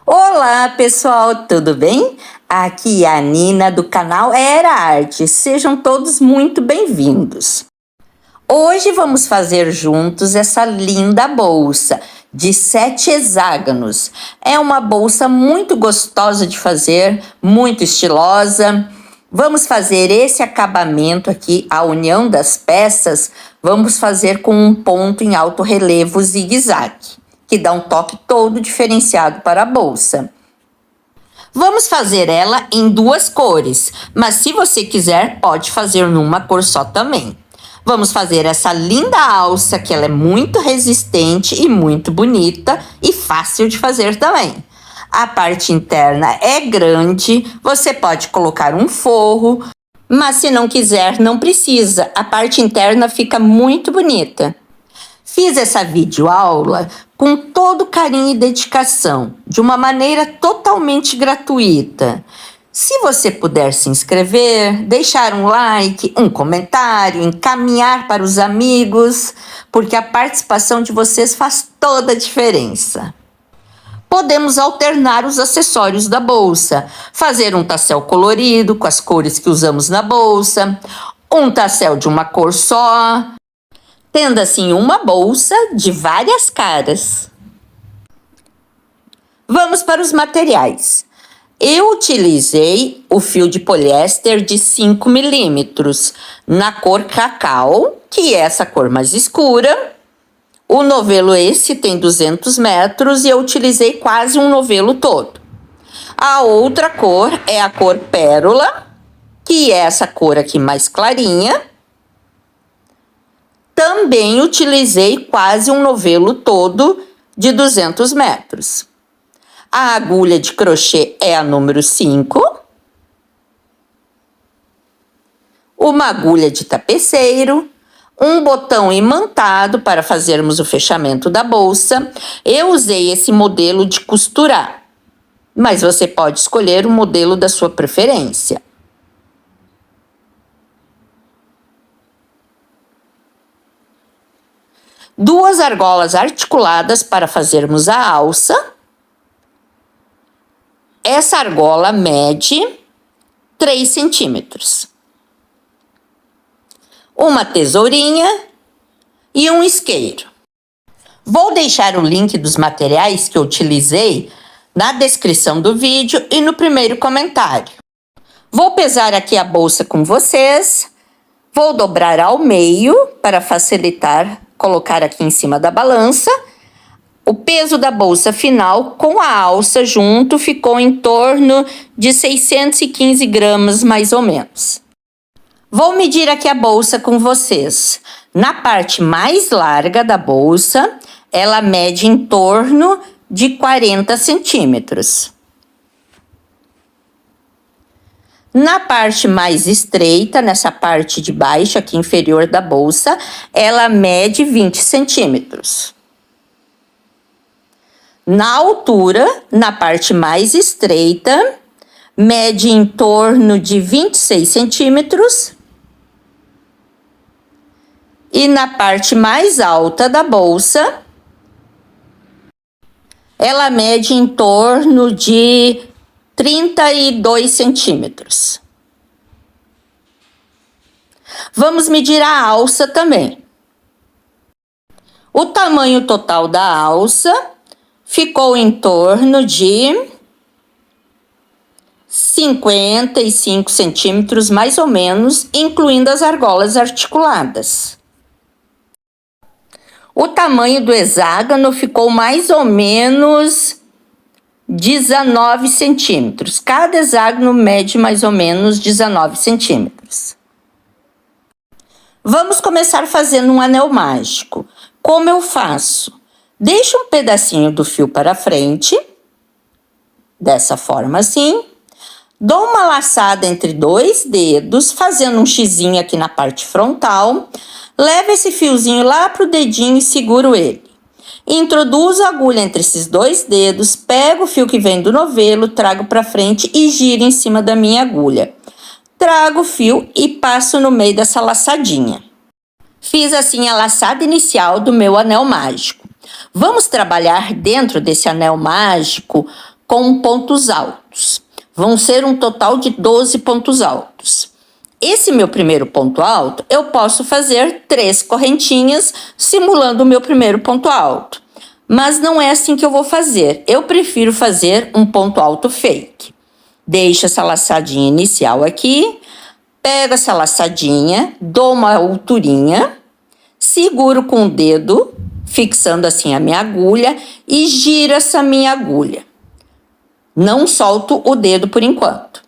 Olá, pessoal, tudo bem? Aqui é a Nina do canal Era Arte. Sejam todos muito bem-vindos. Hoje vamos fazer juntos essa linda bolsa de 7 hexágonos. É uma bolsa muito gostosa de fazer, muito estilosa. Vamos fazer esse acabamento aqui, a união das peças, vamos fazer com um ponto em alto relevo zigue-zague, que dá um toque todo diferenciado para a bolsa. Vamos fazer ela em 2 cores, mas se você quiser, pode fazer numa cor só também. Vamos fazer essa linda alça, que ela é muito resistente e muito bonita e fácil de fazer também. A parte interna é grande, você pode colocar um forro, mas se não quiser, não precisa. A parte interna fica muito bonita. Fiz essa videoaula com todo carinho e dedicação, de uma maneira totalmente gratuita. Se você puder se inscrever, deixar um like, um comentário, encaminhar para os amigos, porque a participação de vocês faz toda a diferença. Podemos alternar os acessórios da bolsa, fazer um tassel colorido com as cores que usamos na bolsa, um tassel de uma cor só, tendo assim uma bolsa de várias caras. Vamos para os materiais. Eu utilizei o fio de poliéster de 5 milímetros na cor cacau, que é essa cor mais escura. O novelo esse tem 200 metros e eu utilizei quase um novelo todo. A outra cor é a cor pérola, que é essa cor aqui mais clarinha. Também utilizei quase um novelo todo de 200 metros. A agulha de crochê é a número 5. Uma agulha de tapeceiro. Um botão imantado para fazermos o fechamento da bolsa. Eu usei esse modelo de costurar, mas você pode escolher o modelo da sua preferência. Duas argolas articuladas para fazermos a alça. Essa argola mede 3 centímetros. Uma tesourinha e um isqueiro. Vou deixar o link dos materiais que eu utilizei na descrição do vídeo e no primeiro comentário. Vou pesar aqui a bolsa com vocês. Vou dobrar ao meio para facilitar colocar aqui em cima da balança. O peso da bolsa final com a alça junto ficou em torno de 615 gramas, mais ou menos. Vou medir aqui a bolsa com vocês. Na parte mais larga da bolsa, ela mede em torno de 40 centímetros. Na parte mais estreita, nessa parte de baixo, aqui inferior da bolsa, ela mede 20 centímetros. Na altura, na parte mais estreita, mede em torno de 26 centímetros. E na parte mais alta da bolsa, ela mede em torno de 32 centímetros. Vamos medir a alça também. O tamanho total da alça ficou em torno de 55 centímetros, mais ou menos, incluindo as argolas articuladas. O tamanho do hexágono ficou mais ou menos 19 centímetros. Cada hexágono mede mais ou menos 19 centímetros. Vamos começar fazendo um anel mágico. Como eu faço? Deixo um pedacinho do fio para frente, dessa forma assim. Dou uma laçada entre 2 dedos, fazendo um xizinho aqui na parte frontal. Levo esse fiozinho lá para o dedinho e seguro ele. Introduzo a agulha entre esses 2 dedos, pego o fio que vem do novelo, trago para frente e giro em cima da minha agulha. Trago o fio e passo no meio dessa laçadinha. Fiz assim a laçada inicial do meu anel mágico. Vamos trabalhar dentro desse anel mágico com pontos altos. Vão ser um total de 12 pontos altos. Esse meu primeiro ponto alto, eu posso fazer 3 correntinhas simulando o meu primeiro ponto alto. Mas não é assim que eu vou fazer. Eu prefiro fazer um ponto alto fake. Deixo essa laçadinha inicial aqui, pego essa laçadinha, dou uma alturinha, seguro com o dedo, fixando assim a minha agulha e giro essa minha agulha. Não solto o dedo por enquanto.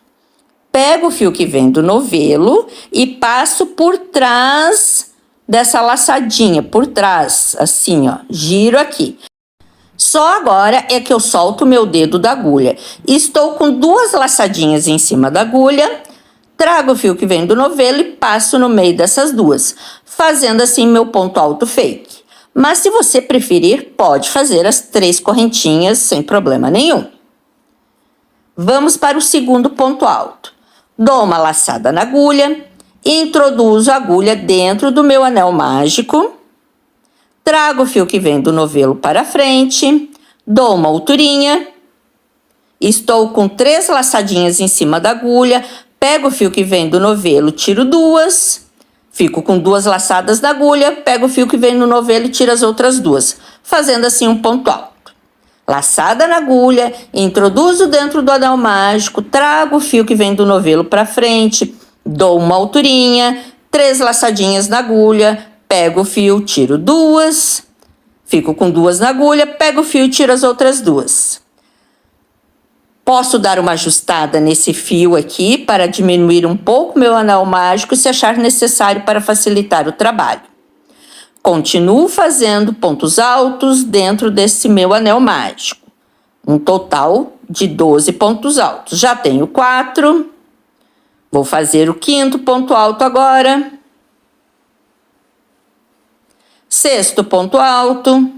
Pego o fio que vem do novelo e passo por trás dessa laçadinha, por trás, assim, ó, giro aqui. Só agora é que eu solto o meu dedo da agulha. Estou com 2 laçadinhas em cima da agulha, trago o fio que vem do novelo e passo no meio dessas 2, fazendo assim meu ponto alto fake. Mas se você preferir, pode fazer as 3 correntinhas sem problema nenhum. Vamos para o segundo ponto alto. Dou uma laçada na agulha, introduzo a agulha dentro do meu anel mágico, trago o fio que vem do novelo para frente, dou uma alturinha, estou com 3 laçadinhas em cima da agulha, pego o fio que vem do novelo, tiro 2, fico com 2 laçadas na agulha, pego o fio que vem no novelo e tiro as outras 2, fazendo assim um ponto alto. Laçada na agulha, introduzo dentro do anel mágico, trago o fio que vem do novelo para frente, dou uma alturinha, 3 laçadinhas na agulha, pego o fio, tiro 2, fico com 2 na agulha, pego o fio e tiro as outras 2. Posso dar uma ajustada nesse fio aqui para diminuir um pouco meu anel mágico se achar necessário para facilitar o trabalho. Continuo fazendo pontos altos dentro desse meu anel mágico. Um total de 12 pontos altos. Já tenho 4. Vou fazer o 5º ponto alto agora. 6º ponto alto.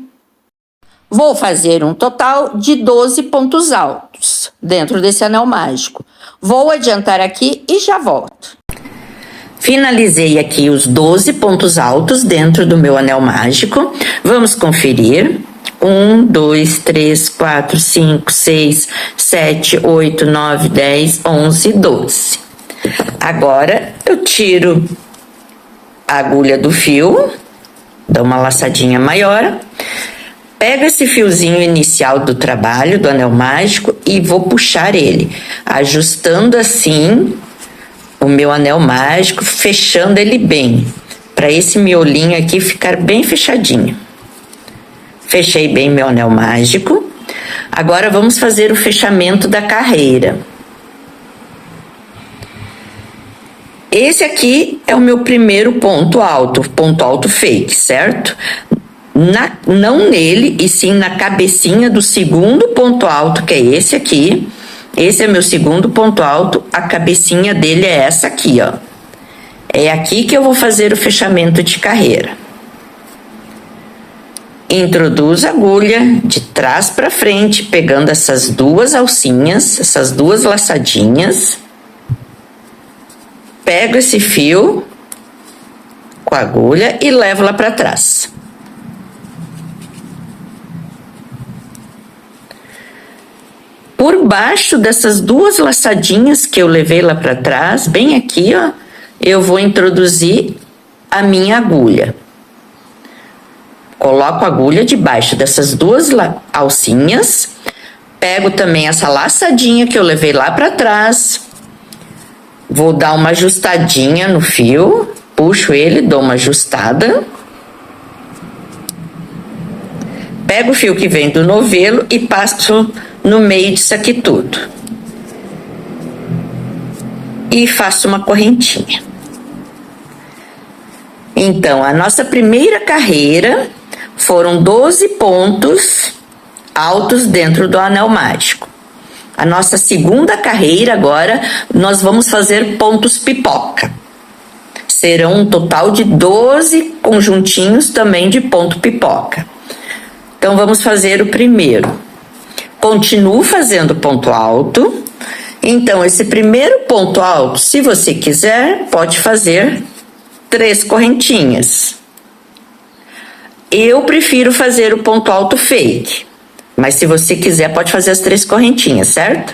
Vou fazer um total de 12 pontos altos dentro desse anel mágico. Vou adiantar aqui e já volto. Finalizei aqui os 12 pontos altos dentro do meu anel mágico. Vamos conferir. 1, 2, 3, 4, 5, 6, 7, 8, 9, 10, 11, 12. Agora, eu tiro a agulha do fio, dou uma laçadinha maior, pego esse fiozinho inicial do trabalho, do anel mágico, e vou puxar ele, ajustando assim o meu anel mágico, fechando ele bem, para esse miolinho aqui ficar bem fechadinho. Fechei bem meu anel mágico. Agora vamos fazer o fechamento da carreira. Esse aqui é o meu primeiro ponto alto fake, certo? Não nele, e sim na cabecinha do segundo ponto alto, que é esse aqui. Esse é meu segundo ponto alto, a cabecinha dele é essa aqui, ó. É aqui que eu vou fazer o fechamento de carreira. Introduzo a agulha de trás para frente, pegando essas 2 alcinhas, essas 2 laçadinhas. Pego esse fio com a agulha e levo lá para trás. Por baixo dessas 2 laçadinhas que eu levei lá para trás, bem aqui, ó, eu vou introduzir a minha agulha. Coloco a agulha debaixo dessas 2 alcinhas, pego também essa laçadinha que eu levei lá para trás, vou dar uma ajustadinha no fio, puxo ele, dou uma ajustada. Pego o fio que vem do novelo e passo no meio disso aqui tudo. E faço uma correntinha. Então, a nossa primeira carreira foram 12 pontos altos dentro do anel mágico. A nossa segunda carreira agora, nós vamos fazer pontos pipoca. Serão um total de 12 conjuntinhos também de ponto pipoca. Então, vamos fazer o primeiro. Continuo fazendo ponto alto. Então, esse primeiro ponto alto, se você quiser, pode fazer 3 correntinhas. Eu prefiro fazer o ponto alto fake, Mas se você quiser, pode fazer as 3 correntinhas, certo?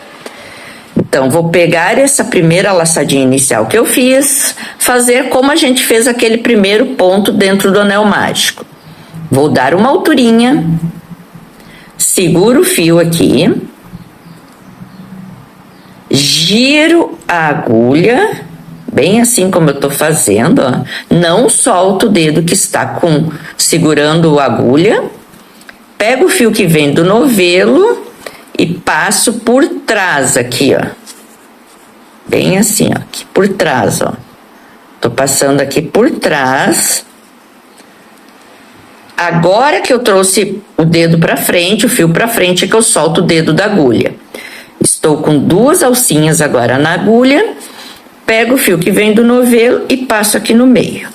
Então, vou pegar essa primeira laçadinha inicial que eu fiz, fazer como a gente fez aquele primeiro ponto dentro do anel mágico. Vou dar uma alturinha, seguro o fio aqui, giro a agulha, bem assim como eu tô fazendo, ó. Não solto o dedo que está segurando a agulha, pego o fio que vem do novelo e passo por trás aqui, ó. Bem assim, ó, aqui por trás, ó. Tô passando aqui por trás. Agora que eu trouxe o dedo pra frente, o fio pra frente, é que eu solto o dedo da agulha. Estou com 2 alcinhas agora na agulha, pego o fio que vem do novelo e passo aqui no meio.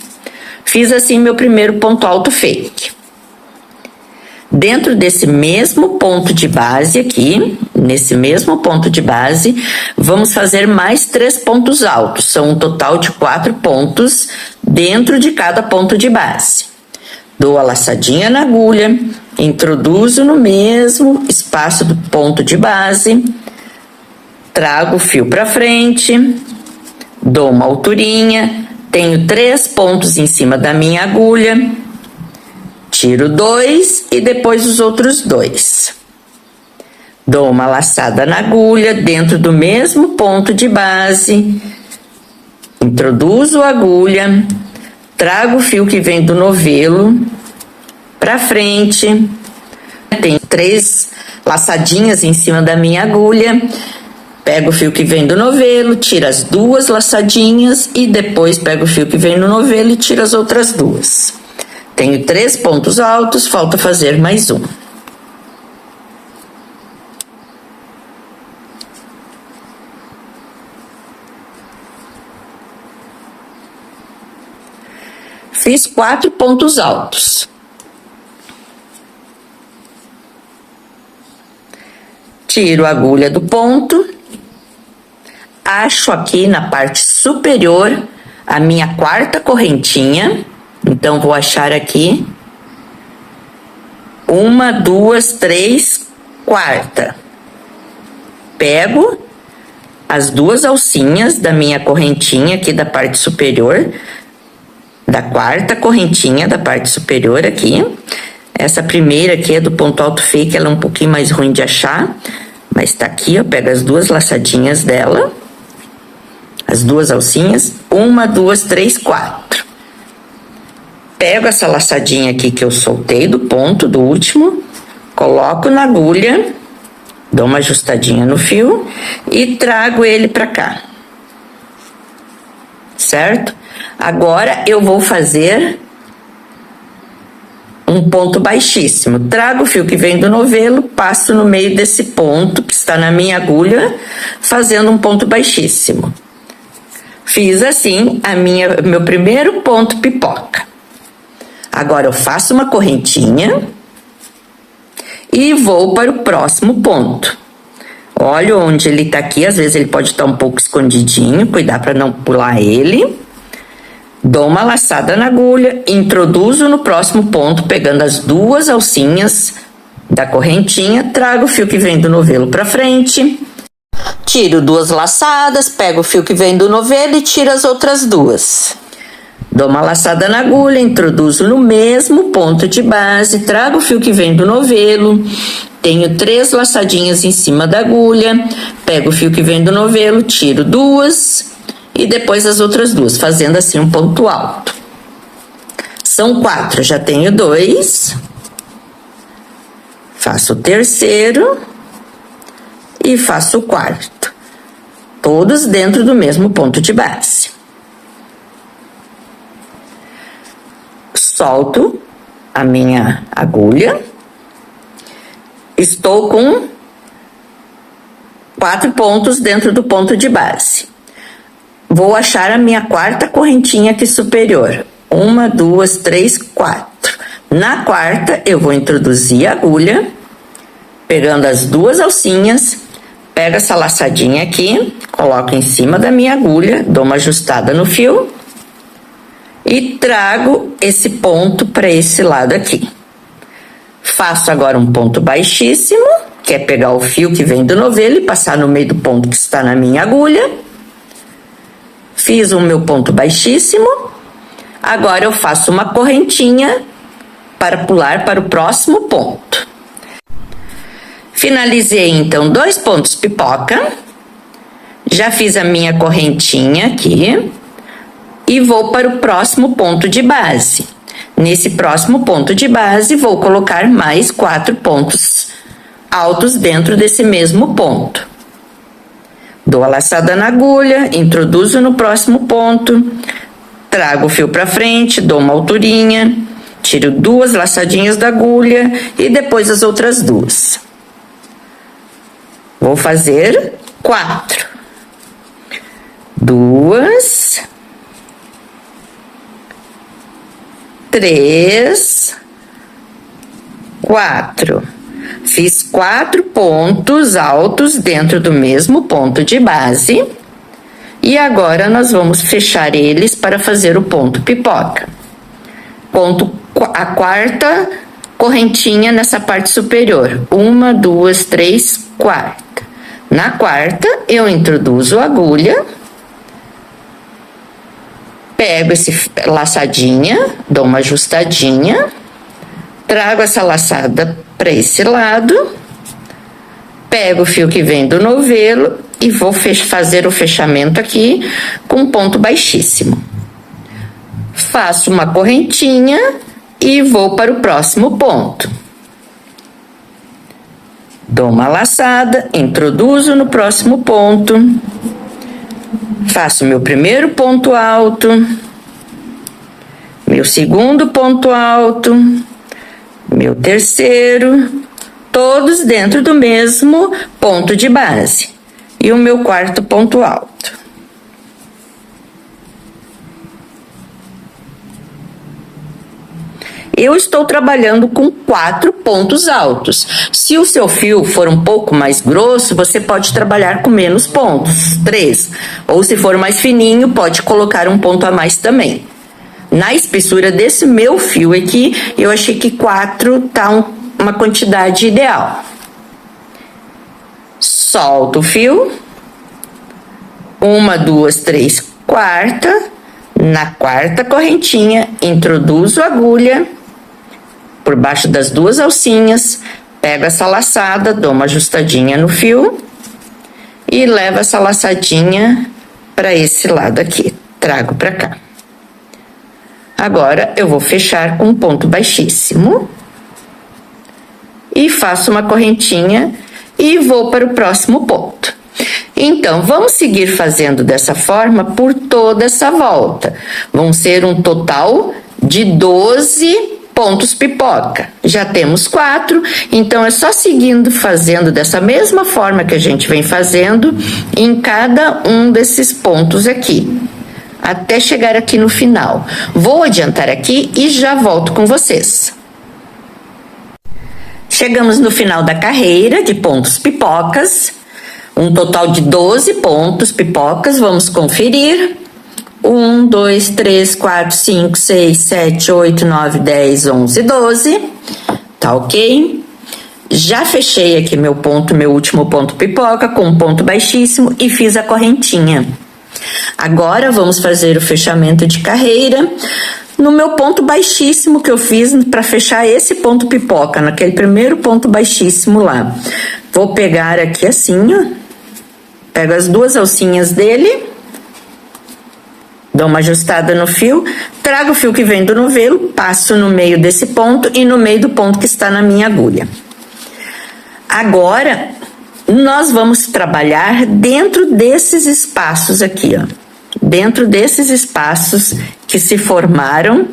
Fiz assim meu primeiro ponto alto fake. Dentro desse mesmo ponto de base aqui, nesse mesmo ponto de base, vamos fazer mais 3 pontos altos. São um total de 4 pontos dentro de cada ponto de base. Dou a laçadinha na agulha, introduzo no mesmo espaço do ponto de base, trago o fio para frente, dou uma alturinha, tenho 3 pontos em cima da minha agulha, tiro 2 e depois os outros 2. Dou uma laçada na agulha dentro do mesmo ponto de base, introduzo a agulha, trago o fio que vem do novelo para frente, tenho 3 laçadinhas em cima da minha agulha, pego o fio que vem do novelo, tiro as 2 laçadinhas e depois pego o fio que vem no novelo e tiro as outras 2. Tenho 3 pontos altos, falta fazer mais um. Fiz 4 pontos altos. Tiro a agulha do ponto, acho aqui na parte superior a minha 4ª correntinha, então vou achar aqui 1, 2, 3, 4. Pego as 2 alcinhas da minha correntinha aqui da parte superior, da 4ª correntinha da parte superior aqui. Essa primeira aqui é do ponto alto fake, ela é um pouquinho mais ruim de achar, mas tá aqui, ó, pega as 2 laçadinhas dela, as 2 alcinhas, 1, 2, 3, 4. Pego essa laçadinha aqui que eu soltei do ponto, do último, coloco na agulha, dou uma ajustadinha no fio e trago ele pra cá, certo? Agora eu vou fazer um ponto baixíssimo. Trago o fio que vem do novelo, passo no meio desse ponto que está na minha agulha, fazendo um ponto baixíssimo. Fiz assim meu primeiro ponto pipoca. Agora eu faço uma correntinha e vou para o próximo ponto. Olha onde ele tá aqui, às vezes ele pode estar um pouco escondidinho, cuidar para não pular ele. Dou uma laçada na agulha, introduzo no próximo ponto, pegando as 2 alcinhas da correntinha, trago o fio que vem do novelo para frente, tiro 2 laçadas, pego o fio que vem do novelo e tiro as outras 2. Dou uma laçada na agulha, introduzo no mesmo ponto de base, trago o fio que vem do novelo, tenho 3 laçadinhas em cima da agulha, pego o fio que vem do novelo, tiro 2 e depois as outras 2, fazendo assim um ponto alto. São 4, já tenho 2. Faço o terceiro e faço o 4º. Todos dentro do mesmo ponto de base. Solto a minha agulha. Estou com 4 pontos dentro do ponto de base. Vou achar a minha 4ª correntinha aqui superior. 1, 2, 3, 4. Na 4ª, eu vou introduzir a agulha, pegando as 2 alcinhas, pego essa laçadinha aqui, coloco em cima da minha agulha, dou uma ajustada no fio e trago esse ponto para esse lado aqui. Faço agora um ponto baixíssimo, que é pegar o fio que vem do novelo e passar no meio do ponto que está na minha agulha. Fiz o meu ponto baixíssimo. Agora eu faço uma correntinha para pular para o próximo ponto. Finalizei então 2 pontos pipoca. Já fiz a minha correntinha aqui e vou para o próximo ponto de base. Nesse próximo ponto de base, vou colocar mais 4 pontos altos dentro desse mesmo ponto. Dou a laçada na agulha, introduzo no próximo ponto, trago o fio para frente, dou uma alturinha, tiro 2 laçadinhas da agulha e depois as outras 2. Vou fazer 4. 2, 3, 4. Fiz 4 pontos altos dentro do mesmo ponto de base. E agora nós vamos fechar eles para fazer o ponto pipoca. Conto a 4ª correntinha nessa parte superior. 1, 2, 3, 4. Na 4ª, eu introduzo a agulha. Pego esse laçadinha, dou uma ajustadinha, trago essa laçada para esse lado, pego o fio que vem do novelo e vou fazer o fechamento aqui com ponto baixíssimo. Faço uma correntinha e vou para o próximo ponto. Dou uma laçada, introduzo no próximo ponto. Faço meu primeiro ponto alto, meu segundo ponto alto, meu terceiro, todos dentro do mesmo ponto de base. E o meu 4º ponto alto. Eu estou trabalhando com 4 pontos altos. Se o seu fio for um pouco mais grosso, você pode trabalhar com menos pontos, 3. Ou se for mais fininho, pode colocar um ponto a mais também. Na espessura desse meu fio aqui, eu achei que 4 tá uma quantidade ideal. Solto o fio. 1, 2, 3, 4. Na 4ª correntinha, introduzo a agulha por baixo das 2 alcinhas, pego essa laçada, dou uma ajustadinha no fio e levo essa laçadinha para esse lado aqui, trago para cá. Agora eu vou fechar com um ponto baixíssimo e faço uma correntinha e vou para o próximo ponto. Então, vamos seguir fazendo dessa forma por toda essa volta. Vão ser um total de 12 pontos pipoca. Já temos 4, então é só seguindo fazendo dessa mesma forma que a gente vem fazendo em cada um desses pontos aqui, até chegar aqui no final. Vou adiantar aqui e já volto com vocês. Chegamos no final da carreira de pontos pipocas, um total de 12 pontos pipocas, vamos conferir. 1, 2, 3, 4, 5, 6, 7, 8, 9, 10, 11, 12. Tá ok? Já fechei aqui meu último ponto pipoca com um ponto baixíssimo e fiz a correntinha. Agora vamos fazer o fechamento de carreira no meu ponto baixíssimo que eu fiz para fechar esse ponto pipoca, naquele primeiro ponto baixíssimo lá. Vou pegar aqui assim, ó. Pego as 2 alcinhas dele. Dou uma ajustada no fio, trago o fio que vem do novelo, passo no meio desse ponto e no meio do ponto que está na minha agulha. Agora, nós vamos trabalhar dentro desses espaços aqui, ó. Dentro desses espaços que se formaram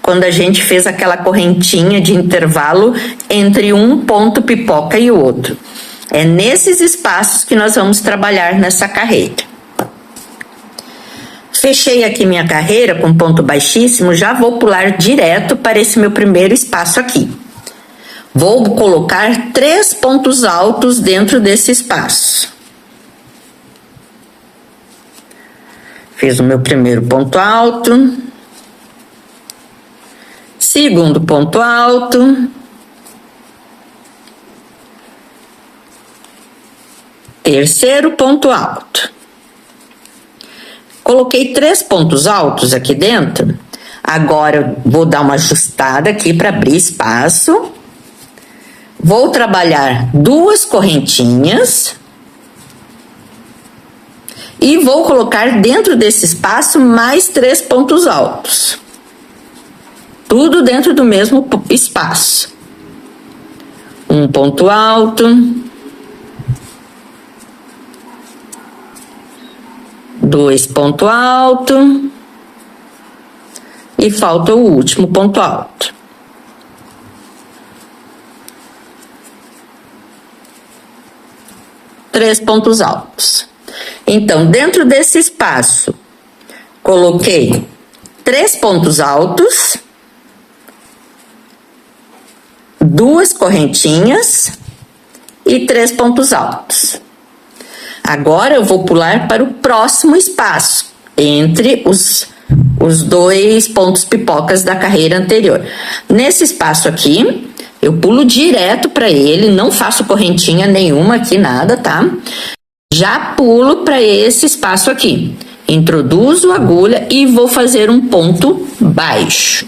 quando a gente fez aquela correntinha de intervalo entre um ponto pipoca e o outro. É nesses espaços que nós vamos trabalhar nessa carreira. Fechei aqui minha carreira com ponto baixíssimo, já vou pular direto para esse meu primeiro espaço aqui. Vou colocar 3 pontos altos dentro desse espaço. Fiz o meu primeiro ponto alto, segundo ponto alto, terceiro ponto alto. Coloquei 3 pontos altos aqui dentro. Agora, vou dar uma ajustada aqui para abrir espaço. Vou trabalhar 2 correntinhas. E vou colocar dentro desse espaço mais 3 pontos altos. Tudo dentro do mesmo espaço. Um ponto alto. 2 pontos altos. E falta o último ponto alto. Três pontos altos. Então, dentro desse espaço, coloquei 3 pontos altos, 2 correntinhas e 3 pontos altos. Agora eu vou pular para o próximo espaço, entre os 2 pontos pipocas da carreira anterior. Nesse espaço aqui, eu pulo direto para ele, não faço correntinha nenhuma aqui, nada, tá? Já pulo para esse espaço aqui. Introduzo a agulha e vou fazer um ponto baixo.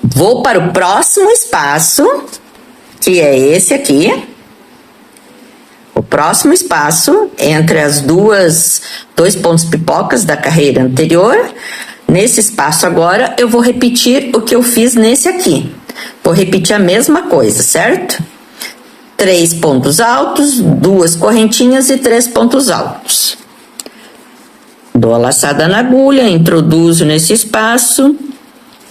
Vou para o próximo espaço, que é esse aqui. O próximo espaço, entre as 2 pontos pipocas da carreira anterior. Nesse espaço agora, eu vou repetir o que eu fiz nesse aqui. Vou repetir a mesma coisa, certo? 3 pontos altos, 2 correntinhas e 3 pontos altos. Dou a laçada na agulha, introduzo nesse espaço.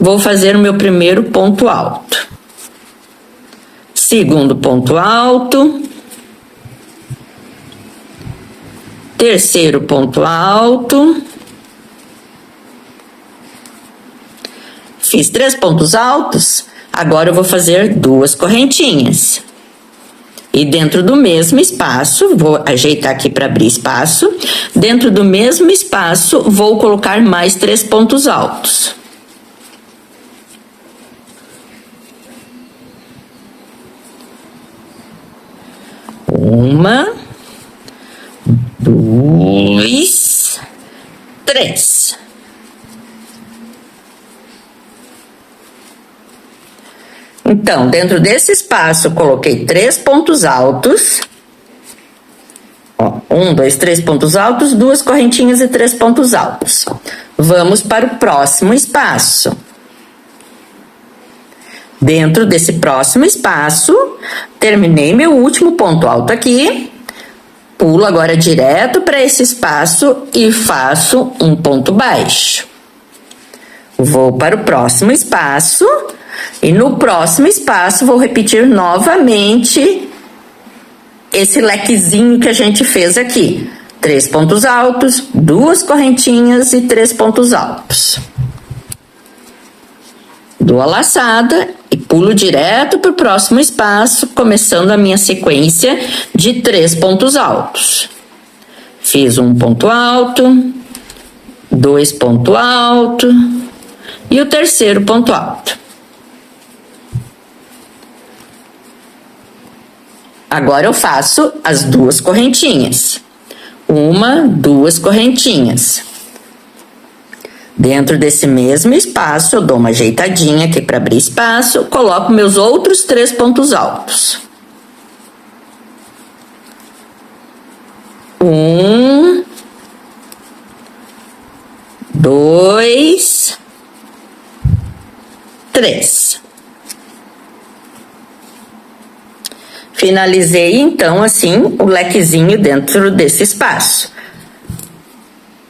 Vou fazer o meu primeiro ponto alto. Segundo ponto alto. Terceiro ponto alto. Fiz 3 pontos altos, agora eu vou fazer 2 correntinhas. E dentro do mesmo espaço, vou ajeitar aqui para abrir espaço. Dentro do mesmo espaço, vou colocar mais 3 pontos altos. Uma, 2, 3. Então, dentro desse espaço, coloquei 3 pontos altos. Ó, 1, 2, 3 pontos altos, 2 correntinhas e 3 pontos altos. Vamos para o próximo espaço. Dentro desse próximo espaço, terminei meu último ponto alto aqui. Pulo agora direto para esse espaço e faço um ponto baixo. Vou para o próximo espaço. E no próximo espaço, vou repetir novamente esse lequezinho que a gente fez aqui. 3 pontos altos, 2 correntinhas e 3 pontos altos. Dou a laçada e pulo direto para o próximo espaço, começando a minha sequência de 3 pontos altos. Fiz um ponto alto, 2 pontos altos e o terceiro ponto alto. Agora eu faço as 2 correntinhas. 1, 2 correntinhas. Dentro desse mesmo espaço, eu dou uma ajeitadinha aqui para abrir espaço, coloco meus outros 3 pontos altos. 1, 2, 3. Finalizei, então, assim, o lequezinho dentro desse espaço.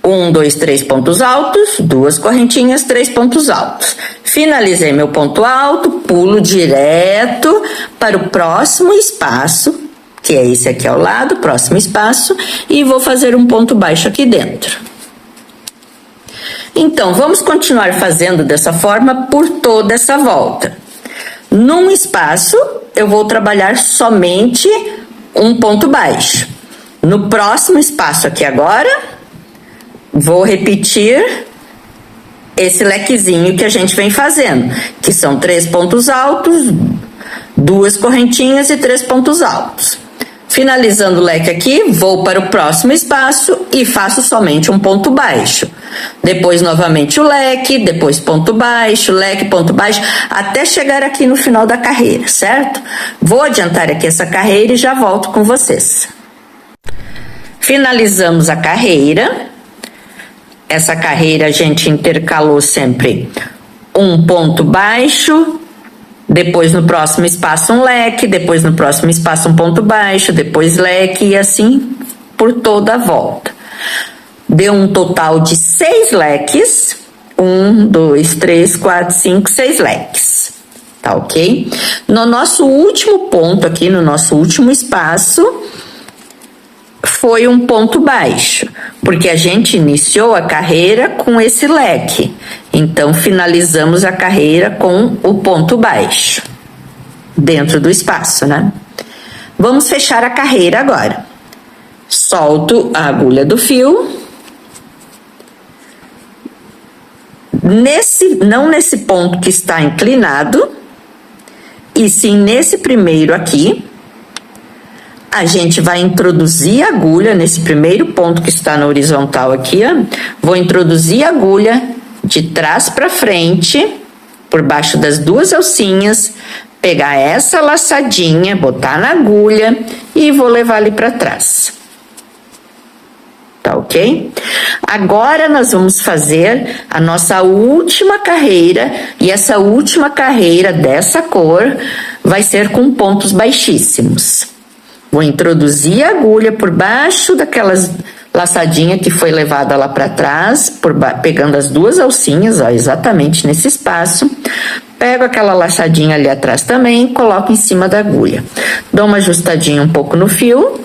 1, 2, 3 pontos altos, 2 correntinhas, 3 pontos altos. Finalizei meu ponto alto, pulo direto para o próximo espaço, que é esse aqui ao lado, próximo espaço, e vou fazer um ponto baixo aqui dentro. Então, vamos continuar fazendo dessa forma por toda essa volta. Num espaço, eu vou trabalhar somente um ponto baixo. No próximo espaço aqui agora, vou repetir esse lequezinho que a gente vem fazendo, que são 3 pontos altos, 2 correntinhas e 3 pontos altos. Finalizando o leque aqui, vou para o próximo espaço e faço somente um ponto baixo. Depois novamente o leque, depois ponto baixo, leque, ponto baixo, até chegar aqui no final da carreira, certo? Vou adiantar aqui essa carreira e já volto com vocês. Finalizamos a carreira. Essa carreira a gente intercalou sempre um ponto baixo, depois no próximo espaço um leque, depois no próximo espaço um ponto baixo, depois leque e assim por toda a volta. Deu um total de 6 leques. 1, 2, 3, 4, 5, 6 leques. Tá ok? No nosso último ponto aqui, no nosso último espaço, foi um ponto baixo, porque a gente iniciou a carreira com esse leque. Então, finalizamos a carreira com o ponto baixo, dentro do espaço, né? Vamos fechar a carreira agora. Solto a agulha do fio. Não nesse ponto que está inclinado, e sim nesse primeiro aqui. A gente vai introduzir a agulha nesse primeiro ponto que está na horizontal aqui, ó. Vou introduzir a agulha de trás para frente, por baixo das 2 alcinhas, pegar essa laçadinha, botar na agulha e vou levar ali para trás. Tá ok? Agora nós vamos fazer a nossa última carreira, e essa última carreira dessa cor vai ser com pontos baixíssimos. Vou introduzir a agulha por baixo daquelas laçadinha que foi levada lá para trás, pegando as 2 alcinhas, ó, exatamente nesse espaço. Pego aquela laçadinha ali atrás também, coloco em cima da agulha. Dou uma ajustadinha um pouco no fio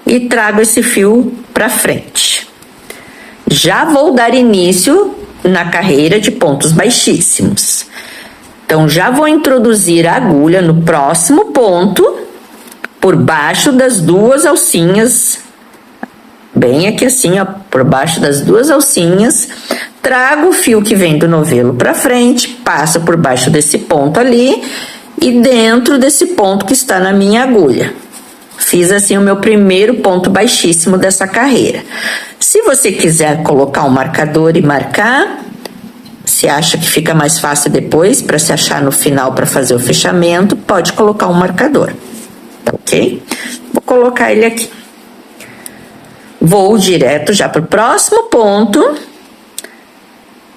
e trago esse fio para frente. Já vou dar início na carreira de pontos baixíssimos. Então, já vou introduzir a agulha no próximo ponto, por baixo das 2 alcinhas, bem aqui assim, ó, por baixo das 2 alcinhas, trago o fio que vem do novelo para frente, passo por baixo desse ponto ali e dentro desse ponto que está na minha agulha. Fiz assim o meu primeiro ponto baixíssimo dessa carreira. Se você quiser colocar um marcador e marcar, se acha que fica mais fácil depois para se achar no final para fazer o fechamento, pode colocar um marcador. Tá ok? Vou colocar ele aqui. Vou direto já para o próximo ponto.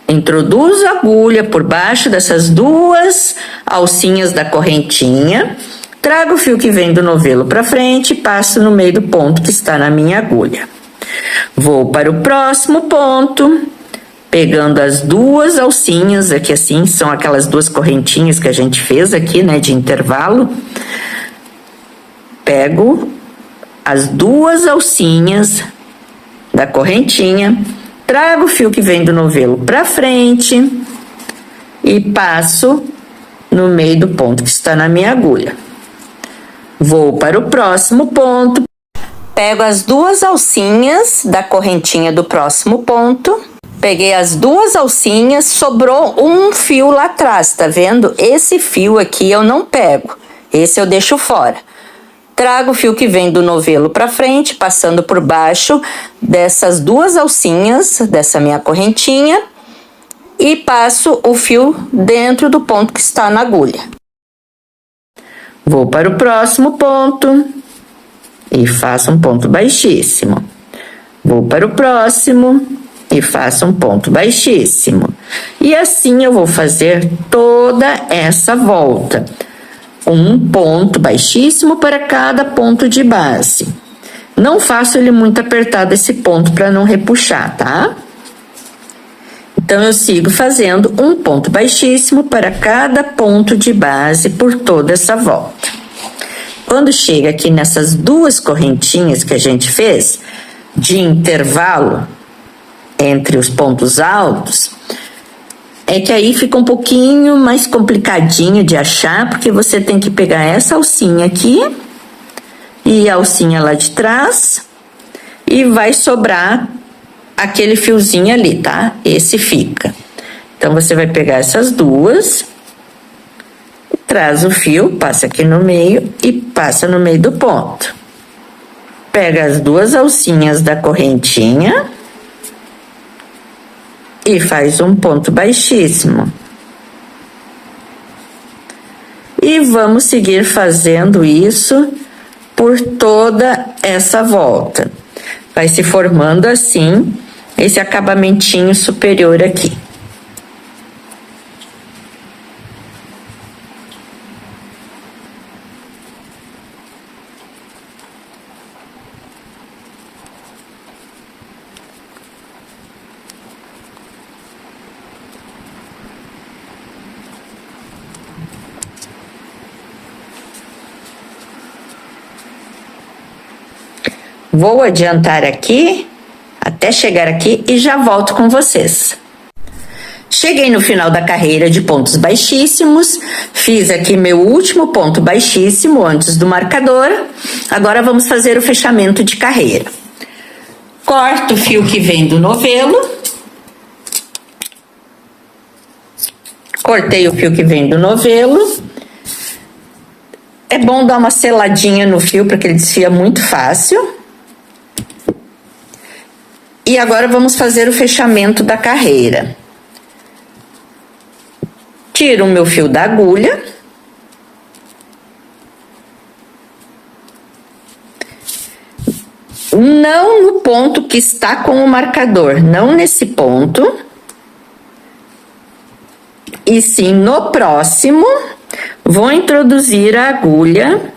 Introduzo a agulha por baixo dessas 2 alcinhas da correntinha. Trago o fio que vem do novelo para frente e passo no meio do ponto que está na minha agulha. Vou para o próximo ponto, pegando as 2 alcinhas, aqui assim, são aquelas 2 correntinhas que a gente fez aqui, né, de intervalo. Pego as 2 alcinhas da correntinha, trago o fio que vem do novelo para frente e passo no meio do ponto que está na minha agulha. Vou para o próximo ponto, pego as 2 alcinhas da correntinha do próximo ponto, peguei as 2 alcinhas, sobrou um fio lá atrás, tá vendo? Esse fio aqui eu não pego, esse eu deixo fora. Trago o fio que vem do novelo para frente, passando por baixo dessas 2 alcinhas dessa minha correntinha e passo o fio dentro do ponto que está na agulha. Vou para o próximo ponto e faço um ponto baixíssimo. Vou para o próximo e faço um ponto baixíssimo. E assim eu vou fazer toda essa volta. Um ponto baixíssimo para cada ponto de base. Não faço ele muito apertado esse ponto para não repuxar, tá? Então, eu sigo fazendo um ponto baixíssimo para cada ponto de base por toda essa volta. Quando chega aqui nessas 2 correntinhas que a gente fez, de intervalo entre os pontos altos, é que aí fica um pouquinho mais complicadinho de achar, porque você tem que pegar essa alcinha aqui e a alcinha lá de trás e vai sobrar aquele fiozinho ali, tá? Esse fica. Então, você vai pegar essas 2, Traz o fio, passa aqui no meio e passa no meio do ponto. Pega as duas alcinhas da correntinha e faz um ponto baixíssimo. E vamos seguir fazendo isso por toda essa volta. Vai se formando assim, esse acabamentinho superior aqui. Vou adiantar aqui, até chegar aqui e já volto com vocês. Cheguei no final da carreira de pontos baixíssimos, fiz aqui meu último ponto baixíssimo antes do marcador. Agora vamos fazer o fechamento de carreira. Corto o fio que vem do novelo. Cortei o fio que vem do novelo. É bom dar uma seladinha no fio para que ele desfia muito fácil. E agora vamos fazer o fechamento da carreira. Tiro o meu fio da agulha. Não no ponto que está com o marcador, não nesse ponto. E sim no próximo, vou introduzir a agulha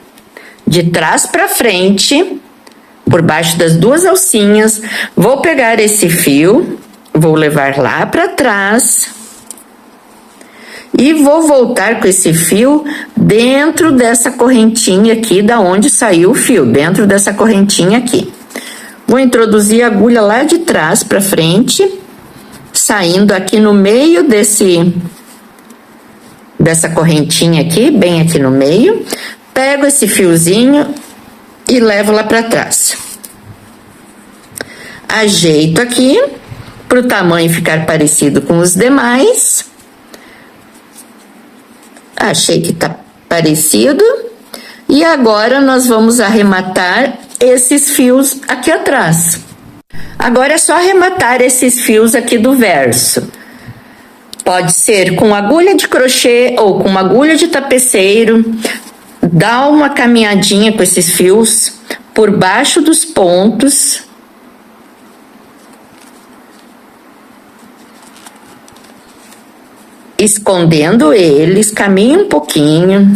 de trás para frente, por baixo das duas alcinhas, vou pegar esse fio, vou levar lá para trás e vou voltar com esse fio dentro dessa correntinha aqui, da onde saiu o fio, dentro dessa correntinha aqui. Vou introduzir a agulha lá de trás para frente, saindo aqui no meio dessa correntinha aqui, bem aqui no meio, pego esse fiozinho e levo lá para trás. Ajeito aqui para o tamanho ficar parecido com os demais. Achei que tá parecido. E agora nós vamos arrematar esses fios aqui atrás. Agora é só arrematar esses fios aqui do verso. Pode ser com agulha de crochê ou com uma agulha de tapeceiro. Dá uma caminhadinha com esses fios por baixo dos pontos. Escondendo eles, caminha um pouquinho.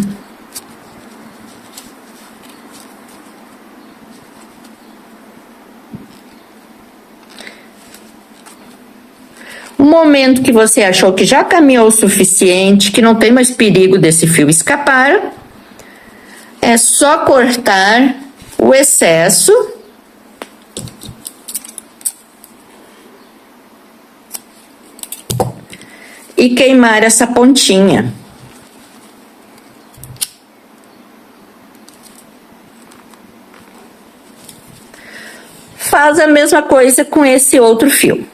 No momento que você achou que já caminhou o suficiente, que não tem mais perigo desse fio escapar, é só cortar o excesso e queimar essa pontinha. Faz a mesma coisa com esse outro fio.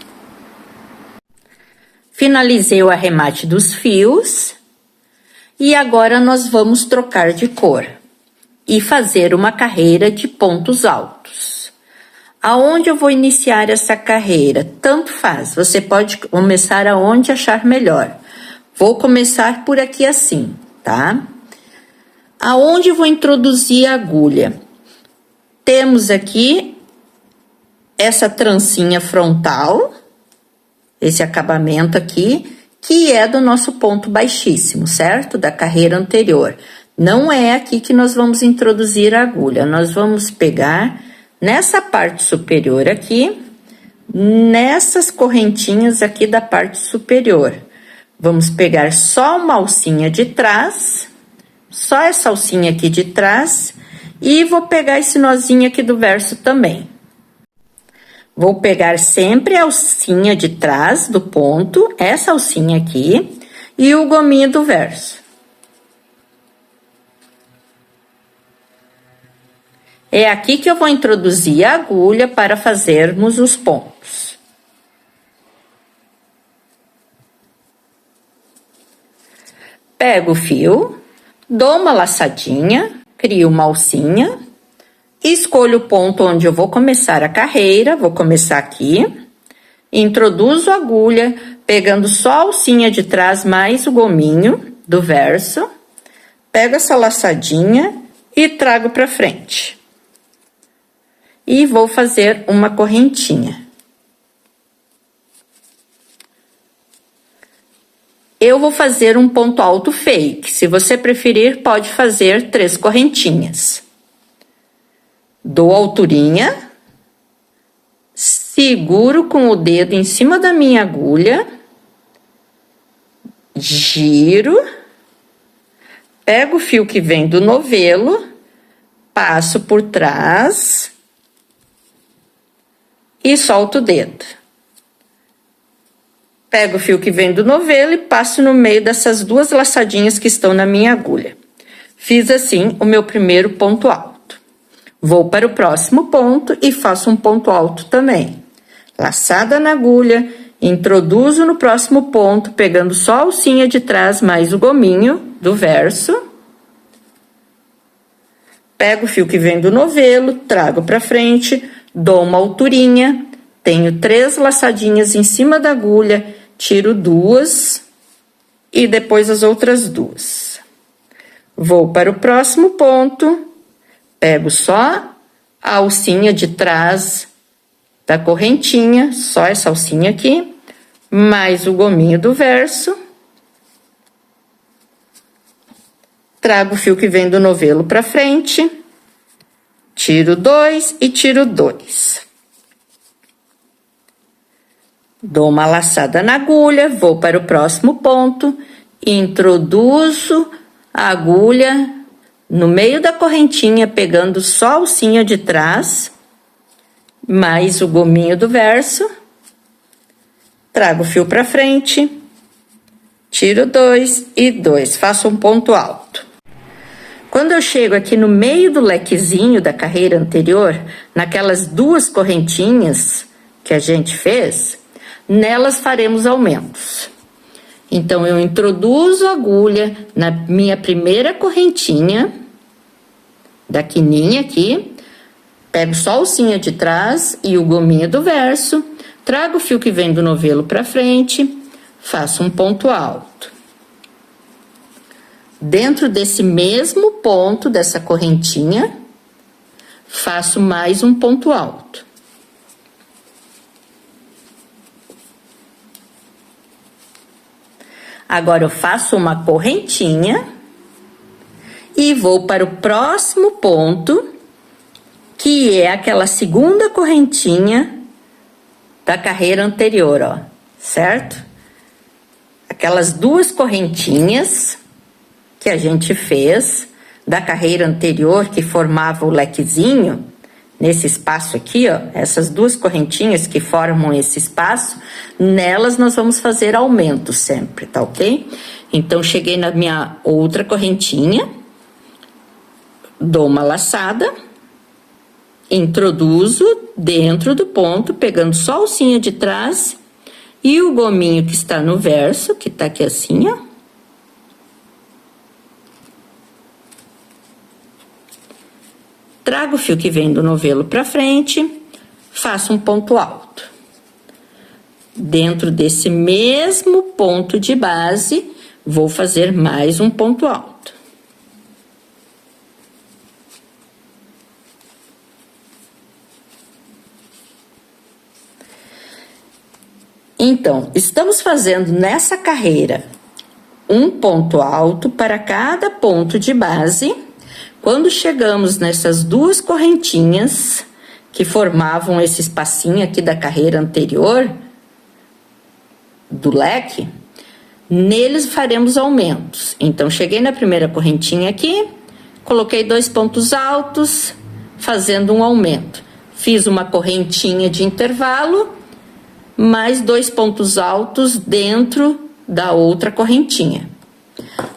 Finalizei o arremate dos fios e agora nós vamos trocar de cor e fazer uma carreira de pontos altos. Aonde eu vou iniciar essa carreira? Tanto faz, você pode começar aonde achar melhor. Vou começar por aqui assim, tá? Aonde eu vou introduzir a agulha? Temos aqui essa trancinha frontal, esse acabamento aqui, que é do nosso ponto baixíssimo, certo? Da carreira anterior. Não é aqui que nós vamos introduzir a agulha, nós vamos pegar nessa parte superior aqui, nessas correntinhas aqui da parte superior. Vamos pegar só uma alcinha de trás, só essa alcinha aqui de trás, e vou pegar esse nozinho aqui do verso também. Vou pegar sempre a alcinha de trás do ponto, essa alcinha aqui, e o gominho do verso. É aqui que eu vou introduzir a agulha para fazermos os pontos. Pego o fio, Dou uma laçadinha, crio uma alcinha, escolho o ponto onde eu vou começar a carreira, vou começar aqui, introduzo a agulha, pegando só a alcinha de trás mais o gominho do verso, pego essa laçadinha e trago para frente. E vou fazer uma correntinha. Eu vou fazer um ponto alto fake. Se você preferir, pode fazer 3 correntinhas. Dou alturinha, seguro com o dedo em cima da minha agulha, giro, pego o fio que vem do novelo, passo por trás e solto o dedo. Pego o fio que vem do novelo e passo no meio dessas 2 laçadinhas que estão na minha agulha. Fiz assim o meu primeiro ponto alto. Vou para o próximo ponto e faço um ponto alto também. Laçada na agulha, introduzo no próximo ponto, pegando só a alcinha de trás mais o gominho do verso. Pego o fio que vem do novelo, trago para frente, dou uma alturinha, tenho 3 laçadinhas em cima da agulha, tiro 2 e depois as outras 2. Vou para o próximo ponto, pego só a alcinha de trás da correntinha, só essa alcinha aqui, mais o gominho do verso. Trago o fio que vem do novelo para frente, tiro 2 e tiro 2. Dou uma laçada na agulha, vou para o próximo ponto, introduzo a agulha no meio da correntinha, pegando só a alcinha de trás, mais o gominho do verso, trago o fio para frente, tiro 2 e 2, faço um ponto alto. Quando eu chego aqui no meio do lequezinho da carreira anterior, naquelas 2 correntinhas que a gente fez, nelas faremos aumentos. Então, eu introduzo a agulha na minha primeira correntinha, da quininha aqui, pego só a alcinha de trás e o gominho do verso, trago o fio que vem do novelo para frente, faço um ponto alto. Dentro desse mesmo ponto, dessa correntinha, faço mais um ponto alto. Agora, eu faço uma correntinha e vou para o próximo ponto, que é aquela segunda correntinha da carreira anterior, ó, certo? Aquelas 2 correntinhas que a gente fez da carreira anterior, que formava o lequezinho, nesse espaço aqui, ó, essas 2 correntinhas que formam esse espaço, nelas nós vamos fazer aumento sempre, tá ok? Então, cheguei na minha outra correntinha, dou uma laçada, introduzo dentro do ponto, pegando só a alcinha de trás e o gominho que está no verso, que tá aqui assim, ó. Trago o fio que vem do novelo para frente, faço um ponto alto. Dentro desse mesmo ponto de base, vou fazer mais um ponto alto. Então, estamos fazendo nessa carreira um ponto alto para cada ponto de base. Quando chegamos nessas 2 correntinhas que formavam esse espacinho aqui da carreira anterior do leque, neles faremos aumentos. Então, cheguei na primeira correntinha aqui, coloquei 2 pontos altos, fazendo um aumento. Fiz uma correntinha de intervalo, mais 2 pontos altos dentro da outra correntinha.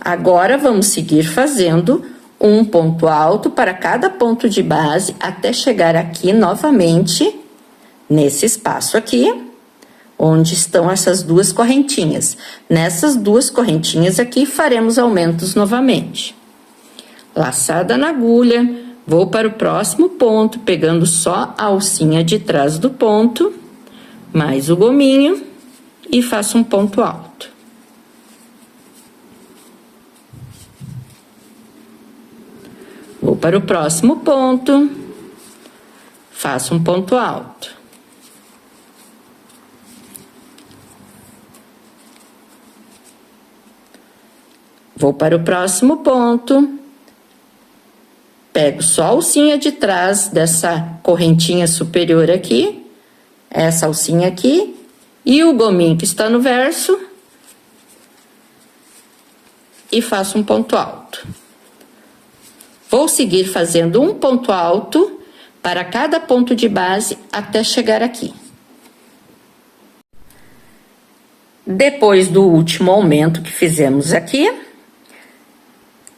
Agora, vamos seguir fazendo um ponto alto para cada ponto de base até chegar aqui novamente, nesse espaço aqui, onde estão essas 2 correntinhas. Nessas 2 correntinhas aqui, faremos aumentos novamente. Laçada na agulha, vou para o próximo ponto, pegando só a alcinha de trás do ponto, mais o gominho e faço um ponto alto. Vou para o próximo ponto, faço um ponto alto. Vou para o próximo ponto, pego só a alcinha de trás dessa correntinha superior aqui, essa alcinha aqui, e o gominho que está no verso, e faço um ponto alto. Vou seguir fazendo um ponto alto para cada ponto de base até chegar aqui. Depois do último aumento que fizemos aqui,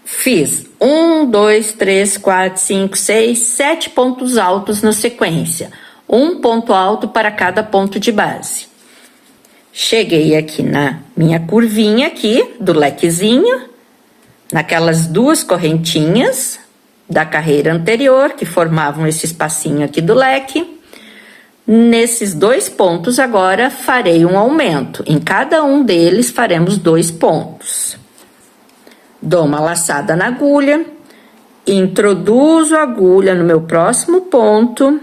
fiz 1, 2, 3, 4, 5, 6, 7 pontos altos na sequência. Um ponto alto para cada ponto de base. Cheguei aqui na minha curvinha aqui, do lequezinho, naquelas duas correntinhas da carreira anterior, que formavam esse espacinho aqui do leque. Nesses 2 pontos, agora farei um aumento. Em cada um deles, faremos 2 pontos. Dou uma laçada na agulha, introduzo a agulha no meu próximo ponto,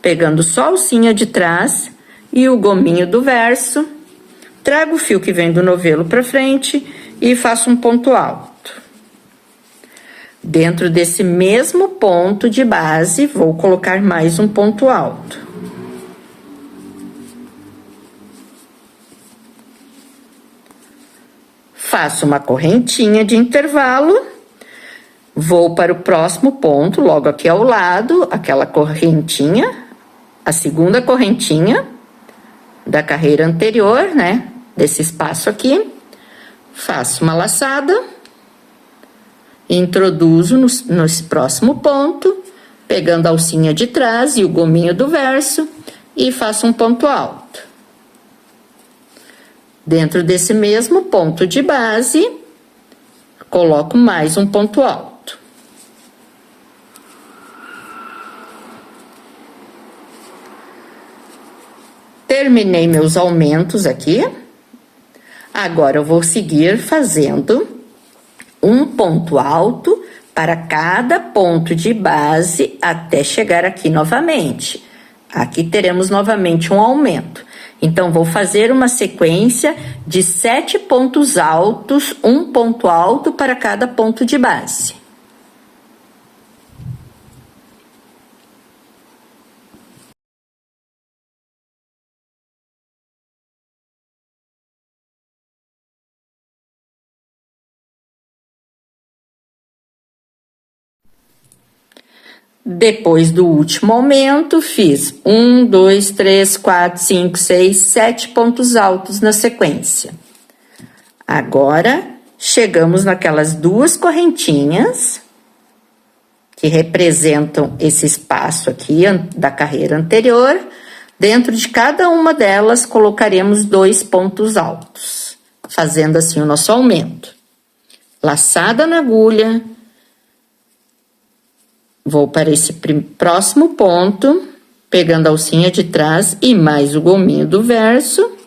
pegando só a alcinha de trás e o gominho do verso, trago o fio que vem do novelo para frente e faço um ponto alto. Dentro desse mesmo ponto de base, vou colocar mais um ponto alto. Faço uma correntinha de intervalo, vou para o próximo ponto, logo aqui ao lado, aquela correntinha, a segunda correntinha da carreira anterior, né? Desse espaço aqui, faço uma laçada, introduzo nesse próximo ponto, pegando a alcinha de trás e o gominho do verso, e faço um ponto alto. Dentro desse mesmo ponto de base, coloco mais um ponto alto. Terminei meus aumentos aqui. Agora, eu vou seguir fazendo um ponto alto para cada ponto de base até chegar aqui novamente. Aqui teremos novamente um aumento. Então, vou fazer uma sequência de 7 pontos altos, um ponto alto para cada ponto de base. Depois do último aumento, fiz 1, 2, 3, 4, 5, 6, 7 pontos altos na sequência. Agora, chegamos naquelas duas correntinhas que representam esse espaço aqui da carreira anterior. Dentro de cada uma delas, colocaremos 2 pontos altos, fazendo assim o nosso aumento. Laçada na agulha. Vou para esse próximo ponto, pegando a alcinha de trás e mais o gominho do verso.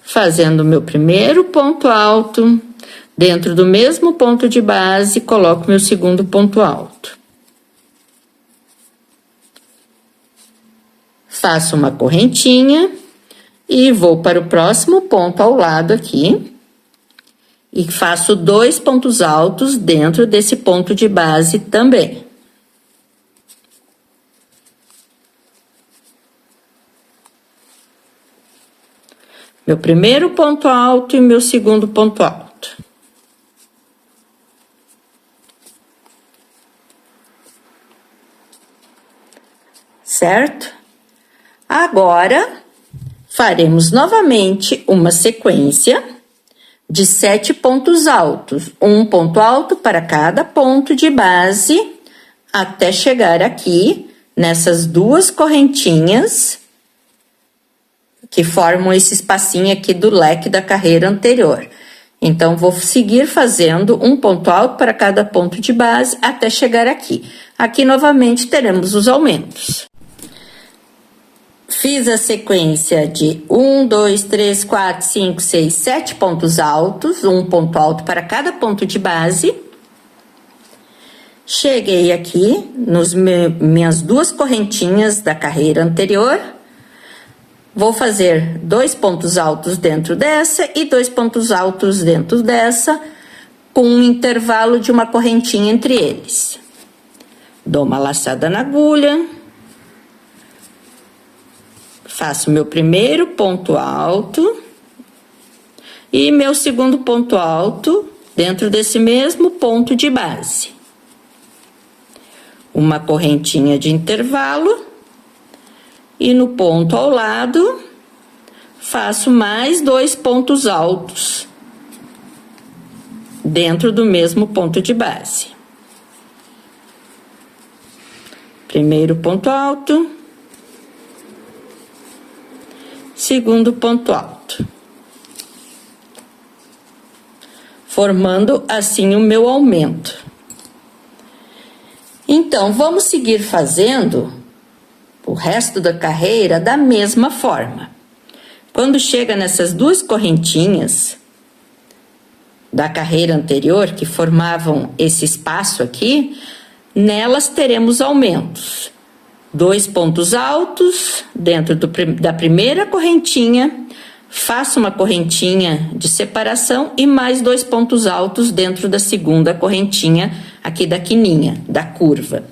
Fazendo o meu primeiro ponto alto, dentro do mesmo ponto de base, coloco meu segundo ponto alto. Faço uma correntinha e vou para o próximo ponto ao lado aqui. E faço 2 pontos altos dentro desse ponto de base também. Meu primeiro ponto alto e meu segundo ponto alto. Certo? Agora, faremos novamente uma sequência de 7 pontos altos, um ponto alto para cada ponto de base, até chegar aqui, nessas duas correntinhas, que formam esse espacinho aqui do leque da carreira anterior. Então, vou seguir fazendo um ponto alto para cada ponto de base até chegar aqui. Aqui, novamente, teremos os aumentos. Fiz a sequência de 1, 2, 3, 4, 5, 6, 7 pontos altos, um ponto alto para cada ponto de base. Cheguei aqui nos minhas duas correntinhas da carreira anterior. Vou fazer 2 pontos altos dentro dessa e 2 pontos altos dentro dessa, com um intervalo de uma correntinha entre eles. Dou uma laçada na agulha. Faço meu primeiro ponto alto e meu segundo ponto alto dentro desse mesmo ponto de base. Uma correntinha de intervalo e no ponto ao lado faço mais 2 pontos altos dentro do mesmo ponto de base. Primeiro ponto alto. Segundo ponto alto, formando assim o meu aumento. Então, vamos seguir fazendo o resto da carreira da mesma forma. Quando chega nessas duas correntinhas da carreira anterior, que formavam esse espaço aqui, nelas teremos aumentos. 2 pontos altos dentro da primeira correntinha, faço uma correntinha de separação e mais 2 pontos altos dentro da segunda correntinha aqui da quininha, da curva.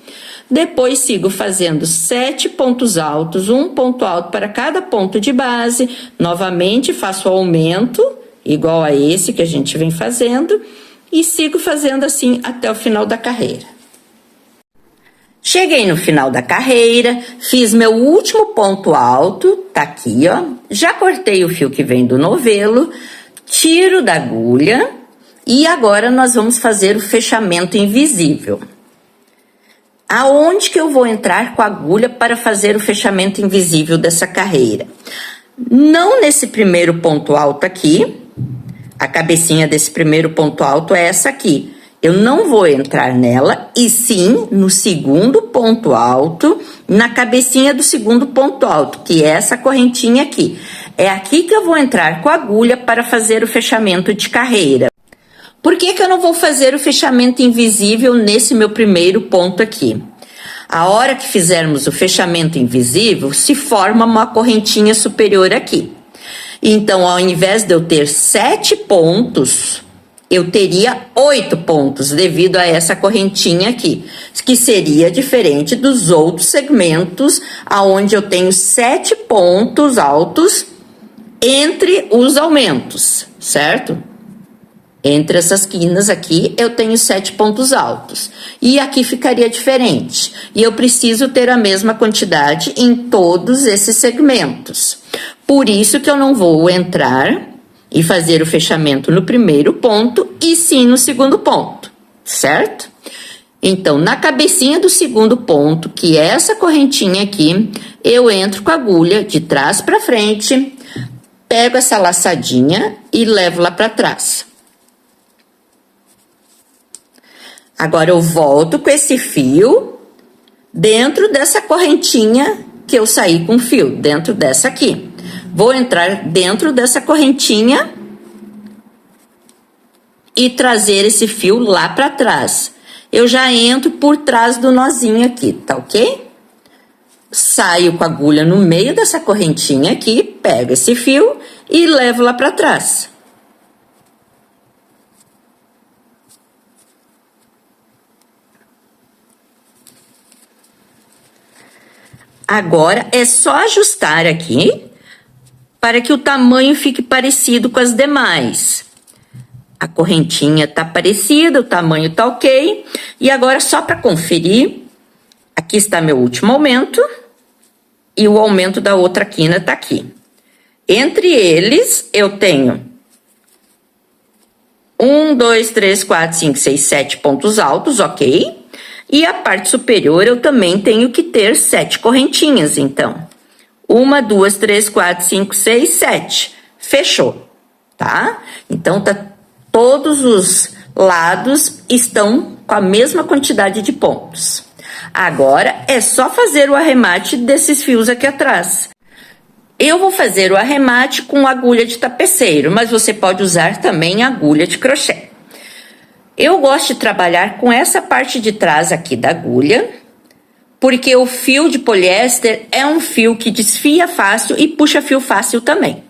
Depois sigo fazendo 7 pontos altos, um ponto alto para cada ponto de base, novamente faço o aumento, igual a esse que a gente vem fazendo, e sigo fazendo assim até o final da carreira. Cheguei no final da carreira, fiz meu último ponto alto, tá aqui, ó. Já cortei o fio que vem do novelo, tiro da agulha e agora nós vamos fazer o fechamento invisível. Aonde que eu vou entrar com a agulha para fazer o fechamento invisível dessa carreira? Não nesse primeiro ponto alto aqui, a cabecinha desse primeiro ponto alto é essa aqui. Eu não vou entrar nela, e sim no segundo ponto alto, na cabecinha do segundo ponto alto, que é essa correntinha aqui. É aqui que eu vou entrar com a agulha para fazer o fechamento de carreira. Por que que eu não vou fazer o fechamento invisível nesse meu primeiro ponto aqui? A hora que fizermos o fechamento invisível, se forma uma correntinha superior aqui. Então, ao invés de eu ter 7 pontos, eu teria 8 pontos devido a essa correntinha aqui, que seria diferente dos outros segmentos, aonde eu tenho 7 pontos altos entre os aumentos, certo? Entre essas quinas aqui, eu tenho 7 pontos altos. E aqui ficaria diferente. E eu preciso ter a mesma quantidade em todos esses segmentos. Por isso que eu não vou entrar e fazer o fechamento no primeiro ponto, e sim no segundo ponto, certo? Então, na cabecinha do segundo ponto, que é essa correntinha aqui, eu entro com a agulha de trás para frente, pego essa laçadinha e levo lá para trás. Agora, eu volto com esse fio dentro dessa correntinha que eu saí com o fio, dentro dessa aqui. Vou entrar dentro dessa correntinha e trazer esse fio lá para trás. Eu já entro por trás do nozinho aqui, tá ok? Saio com a agulha no meio dessa correntinha aqui, pego esse fio e levo lá para trás. Agora é só ajustar aqui para que o tamanho fique parecido com as demais. A correntinha tá parecida, o tamanho tá ok. E agora, só para conferir, aqui está meu último aumento e o aumento da outra quina tá aqui. Entre eles, eu tenho 1, 2, 3, 4, 5, 6, 7 pontos altos, ok? E a parte superior eu também tenho que ter 7 correntinhas, então. 1, 2, 3, 4, 5, 6, 7. Fechou, tá? Então, tá Todos os lados estão com a mesma quantidade de pontos. Agora é só fazer o arremate desses fios aqui atrás. Eu vou fazer o arremate com agulha de tapeceiro, mas você pode usar também agulha de crochê. Eu gosto de trabalhar com essa parte de trás aqui da agulha, porque o fio de poliéster é um fio que desfia fácil e puxa fio fácil também.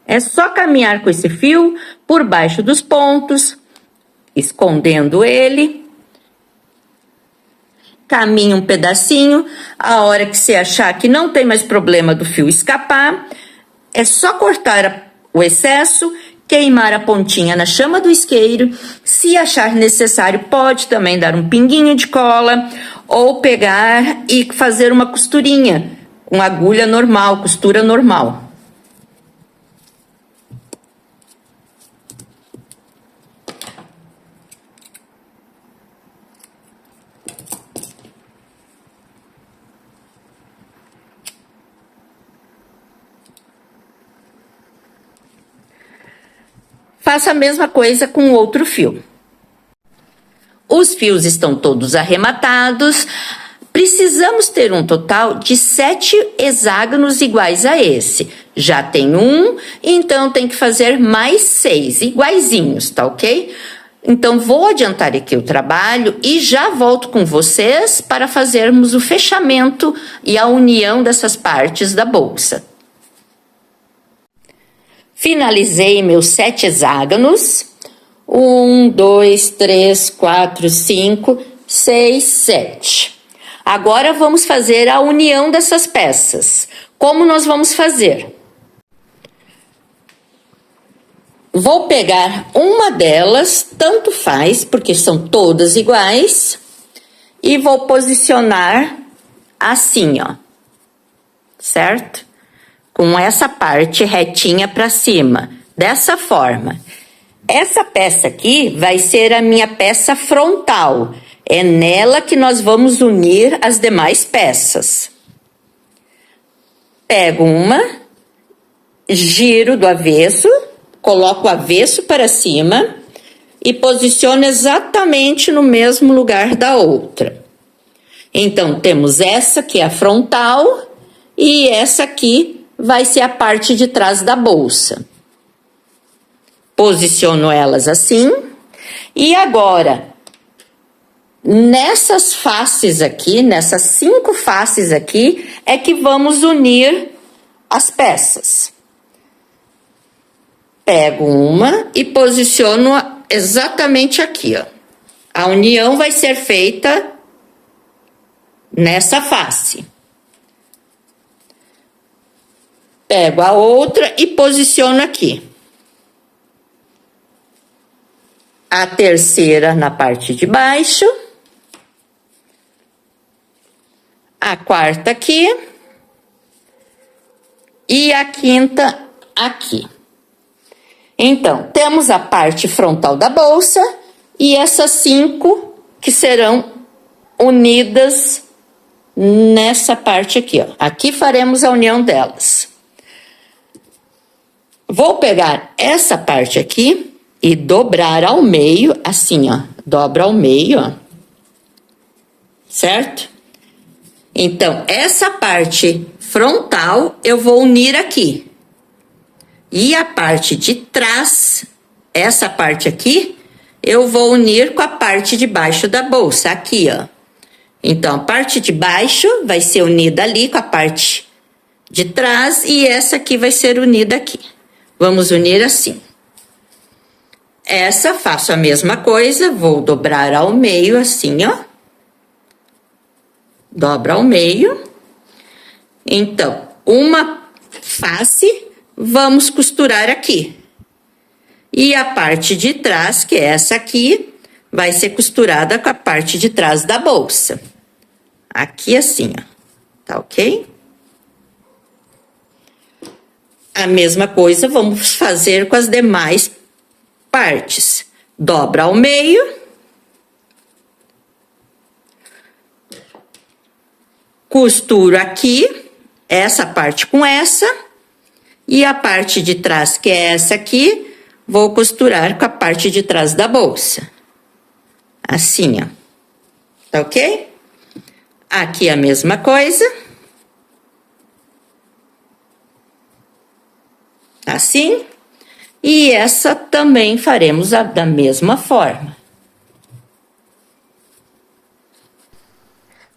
É só caminhar com esse fio por baixo dos pontos, escondendo ele. Caminha um pedacinho, a hora que você achar que não tem mais problema do fio escapar, é só cortar o excesso, queimar a pontinha na chama do isqueiro. Se achar necessário, pode também dar um pinguinho de cola ou pegar e fazer uma costurinha com agulha normal, costura normal. Faça a mesma coisa com o outro fio. Os fios estão todos arrematados. Precisamos ter um total de 7 hexágonos iguais a esse. Já tem um, então tem que fazer mais 6 iguaizinhos, tá ok? Então vou adiantar aqui o trabalho e já volto com vocês para fazermos o fechamento e a união dessas partes da bolsa. Finalizei meus 7 hexágonos. 1, 2, 3, 4, 5, 6, 7. Agora vamos fazer a união dessas peças. Como nós vamos fazer? Vou pegar uma delas, tanto faz, porque são todas iguais, e vou posicionar assim, ó. Certo? Com essa parte retinha para cima, dessa forma. Essa peça aqui vai ser a minha peça frontal. É nela que nós vamos unir as demais peças. Pego uma, giro do avesso, coloco o avesso para cima e posiciono exatamente no mesmo lugar da outra. Então, temos essa que é a frontal e essa aqui vai ser a parte de trás da bolsa. Posiciono elas assim. E agora, nessas faces aqui, nessas 5 faces aqui, é que vamos unir as peças. Pego uma e posiciono exatamente aqui, ó. A união vai ser feita nessa face. Pego a outra e posiciono aqui. A terceira na parte de baixo. A quarta aqui. E a quinta aqui. Então, temos a parte frontal da bolsa e essas 5 que serão unidas nessa parte aqui, ó. Aqui faremos a união delas. Vou pegar essa parte aqui e dobrar ao meio, assim, ó. Dobra ao meio, ó. Certo? Então, essa parte frontal eu vou unir aqui. E a parte de trás, essa parte aqui, eu vou unir com a parte de baixo da bolsa, aqui, ó. Então, a parte de baixo vai ser unida ali com a parte de trás e essa aqui vai ser unida aqui. Vamos unir assim. Essa, faço a mesma coisa, vou dobrar ao meio, assim, ó. Dobra ao meio. Então, uma face, vamos costurar aqui. E a parte de trás, que é essa aqui, vai ser costurada com a parte de trás da bolsa. Aqui assim, ó. Tá ok? A mesma coisa vamos fazer com as demais partes. Dobra ao meio. costuro aqui, essa parte com essa, e a parte de trás, que é essa aqui, vou costurar com a parte de trás da bolsa. Assim, ó. Tá ok? Aqui a mesma coisa. Assim. E essa também faremos da mesma forma.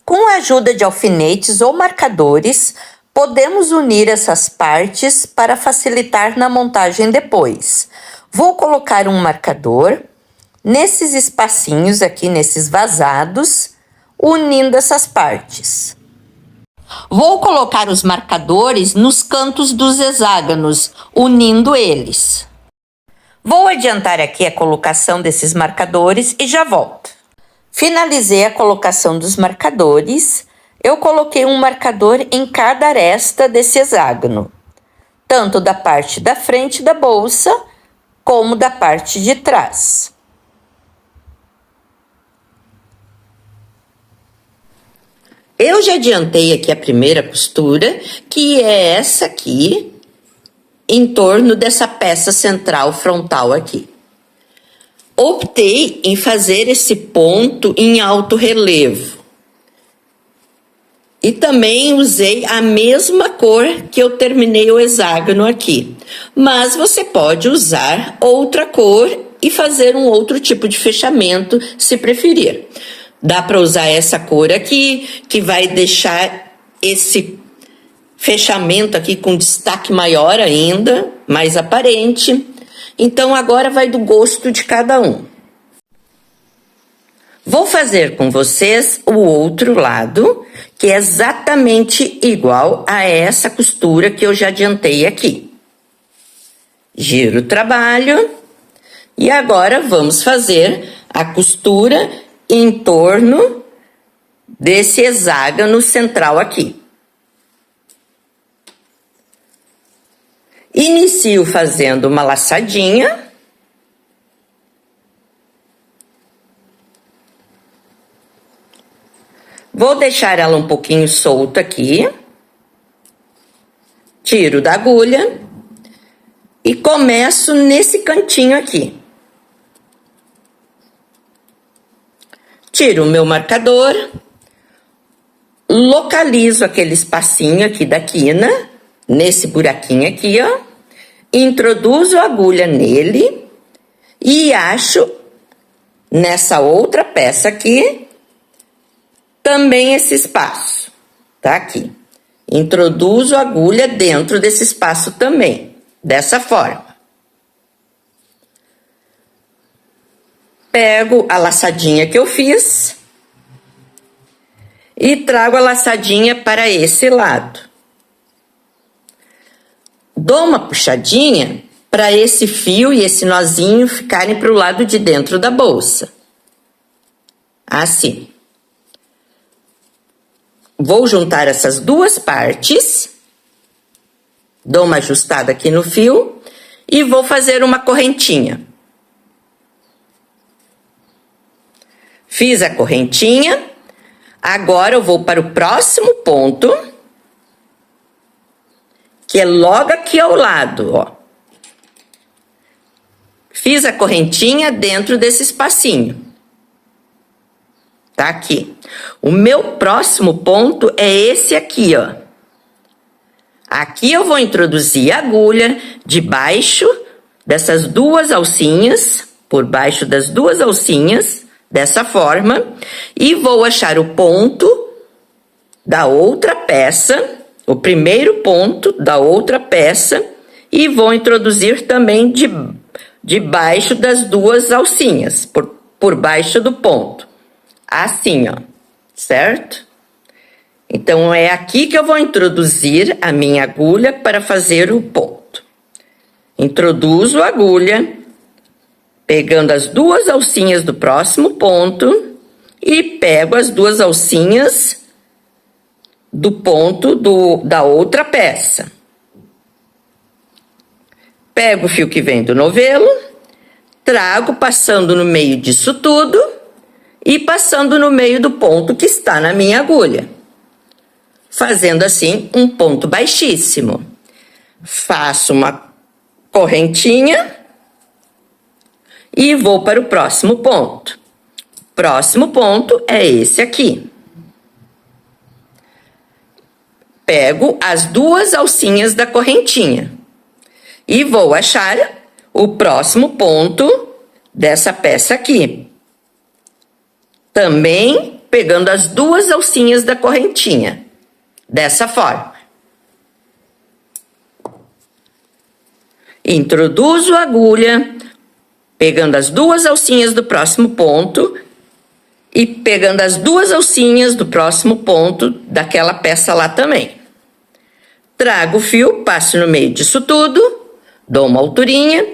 Com a ajuda de alfinetes ou marcadores, podemos unir essas partes para facilitar na montagem depois. Vou colocar um marcador nesses espacinhos aqui, nesses vazados, unindo essas partes. Vou colocar os marcadores nos cantos dos hexágonos, unindo eles. Vou adiantar aqui a colocação desses marcadores e já volto. Finalizei a colocação dos marcadores. Eu coloquei um marcador em cada aresta desse hexágono, tanto da parte da frente da bolsa, como da parte de trás. Eu já adiantei aqui a primeira costura, que é essa aqui, em torno dessa peça central frontal aqui. Optei em fazer esse ponto em alto relevo. E também usei a mesma cor que eu terminei o hexágono aqui. Mas você pode usar outra cor e fazer um outro tipo de fechamento, se preferir. Dá para usar essa cor aqui, que vai deixar esse fechamento aqui com destaque maior ainda, mais aparente. Então, agora vai do gosto de cada um. Vou fazer com vocês o outro lado, que é exatamente igual a essa costura que eu já adiantei aqui. Giro o trabalho e agora vamos fazer a costura em torno desse hexágono central aqui. Inicio fazendo uma laçadinha. Vou deixar ela um pouquinho solta aqui. Tiro da agulha e começo nesse cantinho aqui. Tiro o meu marcador, localizo aquele espacinho aqui da quina, nesse buraquinho aqui, ó. Introduzo a agulha nele e acho nessa outra peça aqui também esse espaço, tá aqui. Introduzo a agulha dentro desse espaço também, dessa forma. Pego a laçadinha que eu fiz e trago a laçadinha para esse lado. Dou uma puxadinha para esse fio e esse nozinho ficarem para o lado de dentro da bolsa. Assim. Vou juntar essas duas partes. Dou uma ajustada aqui no fio e vou fazer uma correntinha. Fiz a correntinha. Agora eu vou para o próximo ponto, que é logo aqui ao lado, ó. Fiz a correntinha dentro desse espacinho. Tá aqui. O meu próximo ponto é esse aqui, ó. Aqui eu vou introduzir a agulha debaixo dessas duas alcinhas, por baixo das duas alcinhas, dessa forma, e vou achar o ponto da outra peça, o primeiro ponto da outra peça, e vou introduzir também debaixo das duas alcinhas, por baixo do ponto. Assim, ó, certo? Então, é aqui que eu vou introduzir a minha agulha para fazer o ponto. Introduzo a agulha, pegando as duas alcinhas do próximo ponto e pego as duas alcinhas do ponto da outra peça. Pego o fio que vem do novelo, trago passando no meio disso tudo e passando no meio do ponto que está na minha agulha. fazendo assim um ponto baixíssimo. Faço uma correntinha e vou para o próximo ponto. Próximo ponto é esse aqui. Pego as duas alcinhas da correntinha e vou achar o próximo ponto dessa peça aqui. Também pegando as duas alcinhas da correntinha, dessa forma. Introduzo a agulha, pegando as duas alcinhas do próximo ponto e pegando as duas alcinhas do próximo ponto daquela peça lá também. Trago o fio, passo no meio disso tudo, dou uma alturinha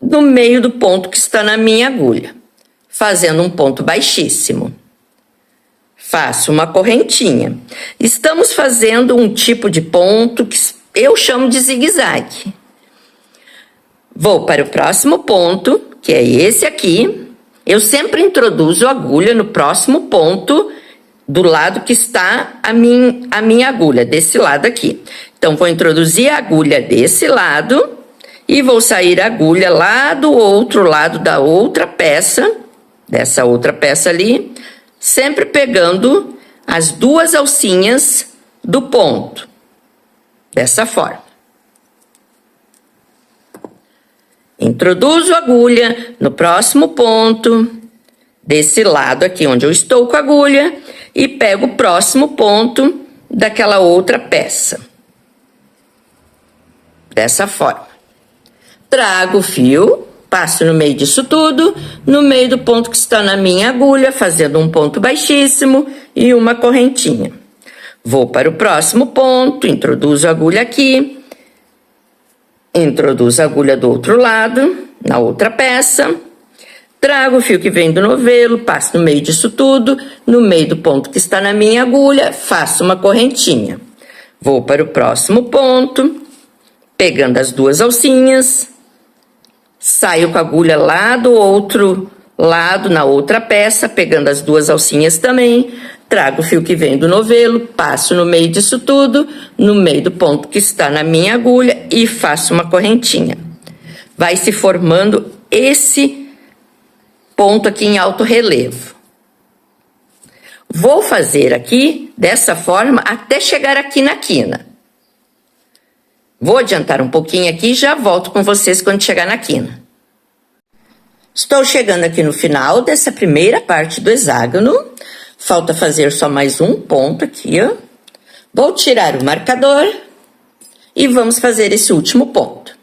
no meio do ponto que está na minha agulha, fazendo um ponto baixíssimo. Faço uma correntinha. Estamos fazendo um tipo de ponto que eu chamo de zigue-zague. Vou para o próximo ponto, que é esse aqui. Eu sempre introduzo a agulha no próximo ponto do lado que está a minha agulha, desse lado aqui. Então, vou introduzir a agulha desse lado e vou sair a agulha lá do outro lado da outra peça, dessa outra peça ali, sempre pegando as duas alcinhas do ponto, dessa forma. Introduzo a agulha no próximo ponto, desse lado aqui onde eu estou com a agulha, e pego o próximo ponto daquela outra peça. Dessa forma. Trago o fio, passo no meio disso tudo, no meio do ponto que está na minha agulha, fazendo um ponto baixíssimo e uma correntinha. Vou para o próximo ponto, introduzo a agulha aqui. Introduzo a agulha do outro lado, na outra peça. Trago o fio que vem do novelo, passo no meio disso tudo, no meio do ponto que está na minha agulha, faço uma correntinha. Vou para o próximo ponto, pegando as duas alcinhas, saio com a agulha lá do outro lado, na outra peça, pegando as duas alcinhas também. Trago o fio que vem do novelo, passo no meio disso tudo, no meio do ponto que está na minha agulha e faço uma correntinha. Vai se formando esse ponto aqui em alto relevo. Vou fazer aqui dessa forma até chegar aqui na quina. Vou adiantar um pouquinho aqui e já volto com vocês quando chegar na quina. Estou chegando aqui no final dessa primeira parte do hexágono. Falta fazer só mais um ponto aqui, ó. Vou tirar o marcador e vamos fazer esse último ponto.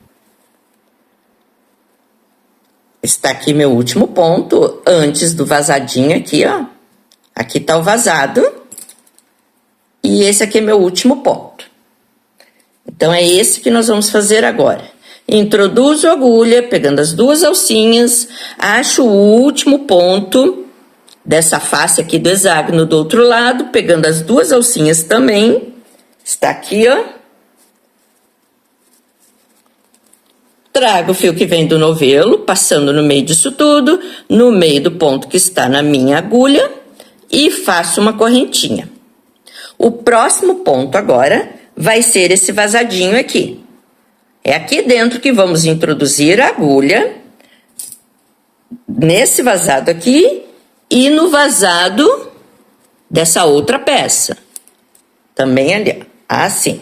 Está aqui meu último ponto, antes do vazadinho aqui, ó. Aqui tá o vazado. E esse aqui é meu último ponto. Então, é esse que nós vamos fazer agora. Introduzo a agulha, pegando as duas alcinhas, acho o último ponto dessa face aqui do hexágono do outro lado, pegando as duas alcinhas também. Está aqui, ó. Trago o fio que vem do novelo, passando no meio disso tudo, no meio do ponto que está na minha agulha, e faço uma correntinha. O próximo ponto agora vai ser esse vazadinho aqui. É aqui dentro que vamos introduzir a agulha, nesse vazado aqui, e no vazado dessa outra peça. Também ali, ó. Assim.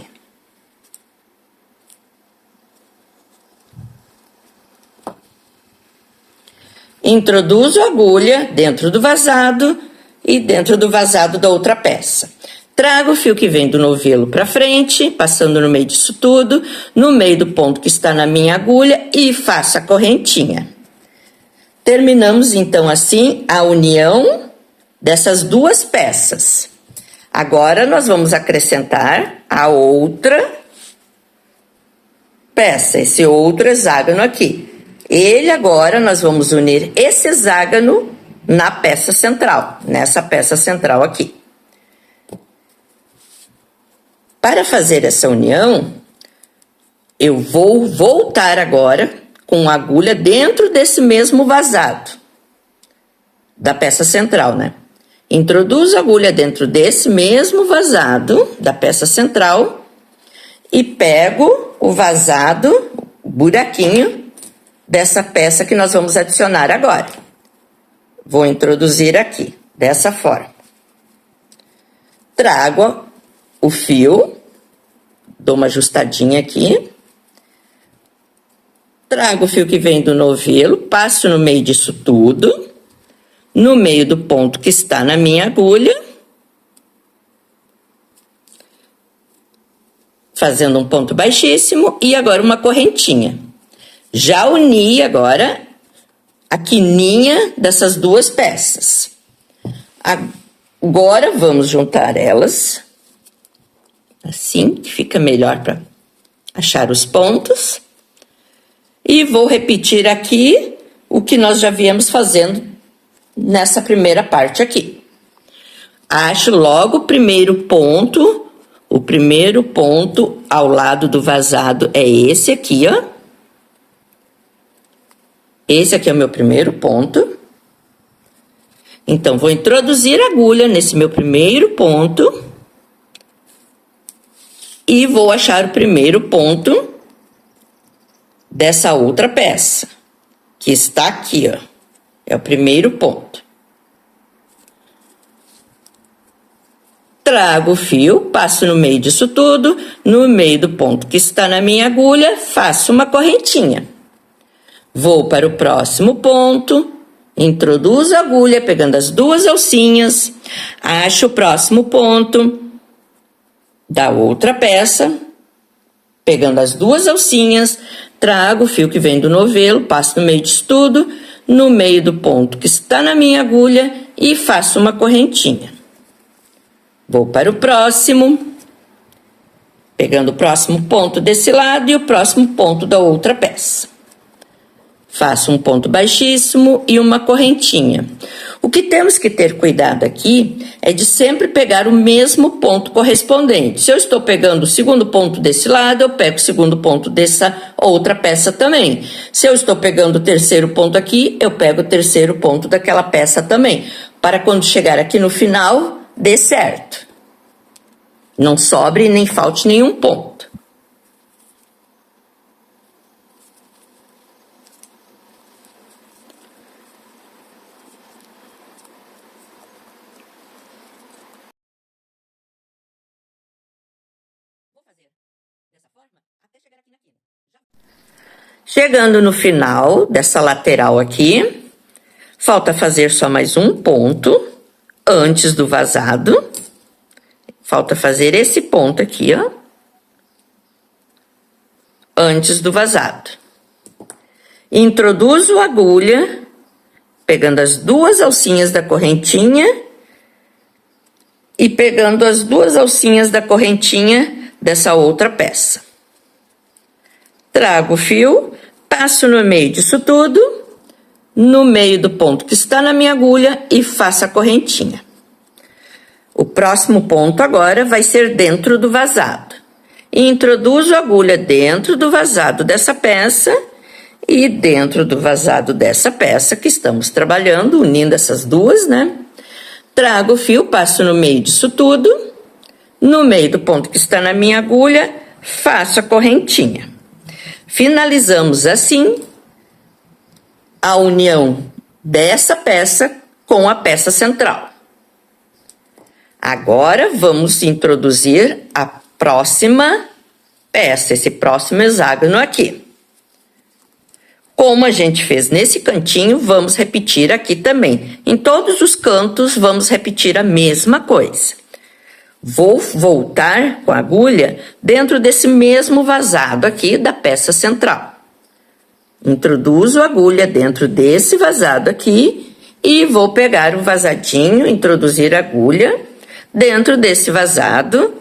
Introduzo a agulha dentro do vazado e dentro do vazado da outra peça. Trago o fio que vem do novelo para frente, passando no meio disso tudo, no meio do ponto que está na minha agulha e faço a correntinha. Terminamos então assim a união dessas duas peças. Agora nós vamos acrescentar a outra peça, esse outro hexágono aqui. Ele agora nós vamos unir esse hexágono na peça central, nessa peça central aqui. Para fazer essa união, eu vou voltar agora com a agulha dentro desse mesmo vazado da peça central, né? Introduzo a agulha dentro desse mesmo vazado da peça central e pego o vazado, o buraquinho dessa peça que nós vamos adicionar agora. Vou introduzir aqui, dessa forma. Trago o fio, dou uma ajustadinha aqui. Trago o fio que vem do novelo, passo no meio disso tudo, no meio do ponto que está na minha agulha, fazendo um ponto baixíssimo e agora uma correntinha. Já uni agora a quininha dessas duas peças. Agora vamos juntar elas, assim, que fica melhor para achar os pontos. E vou repetir aqui o que nós já viemos fazendo nessa primeira parte aqui. Acho logo o primeiro ponto ao lado do vazado é esse aqui, ó. Esse aqui é o meu primeiro ponto. Então, vou introduzir a agulha nesse meu primeiro ponto. E vou achar o primeiro ponto dessa outra peça, que está aqui, ó. É o primeiro ponto. Trago o fio, passo no meio disso tudo, no meio do ponto que está na minha agulha, faço uma correntinha. Vou para o próximo ponto, introduzo a agulha pegando as duas alcinhas, acho o próximo ponto da outra peça, pegando as duas alcinhas, trago o fio que vem do novelo, passo no meio disso tudo, no meio do ponto que está na minha agulha e faço uma correntinha. Vou para o próximo, pegando o próximo ponto desse lado e o próximo ponto da outra peça. Faço um ponto baixíssimo e uma correntinha. O que temos que ter cuidado aqui é de sempre pegar o mesmo ponto correspondente. Se eu estou pegando o segundo ponto desse lado, eu pego o segundo ponto dessa outra peça também. Se eu estou pegando o terceiro ponto aqui, eu pego o terceiro ponto daquela peça também. Para quando chegar aqui no final, dê certo. Não sobre nem falte nenhum ponto. Chegando no final dessa lateral aqui, falta fazer só mais um ponto antes do vazado. Falta fazer esse ponto aqui, ó, antes do vazado. Introduzo a agulha, pegando as duas alcinhas da correntinha e pegando as duas alcinhas da correntinha dessa outra peça. Trago o fio, passo no meio disso tudo, no meio do ponto que está na minha agulha e faço a correntinha. O próximo ponto agora vai ser dentro do vazado. Introduzo a agulha dentro do vazado dessa peça e dentro do vazado dessa peça que estamos trabalhando, unindo essas duas, né? Trago o fio, passo no meio disso tudo, no meio do ponto que está na minha agulha, faço a correntinha. Finalizamos assim a união dessa peça com a peça central. Agora vamos introduzir a próxima peça, esse próximo hexágono aqui. Como a gente fez nesse cantinho, vamos repetir aqui também. Em todos os cantos, vamos repetir a mesma coisa. Vou voltar com a agulha dentro desse mesmo vazado aqui da peça central. Introduzo a agulha dentro desse vazado aqui e vou pegar o vazadinho, introduzir a agulha dentro desse vazado,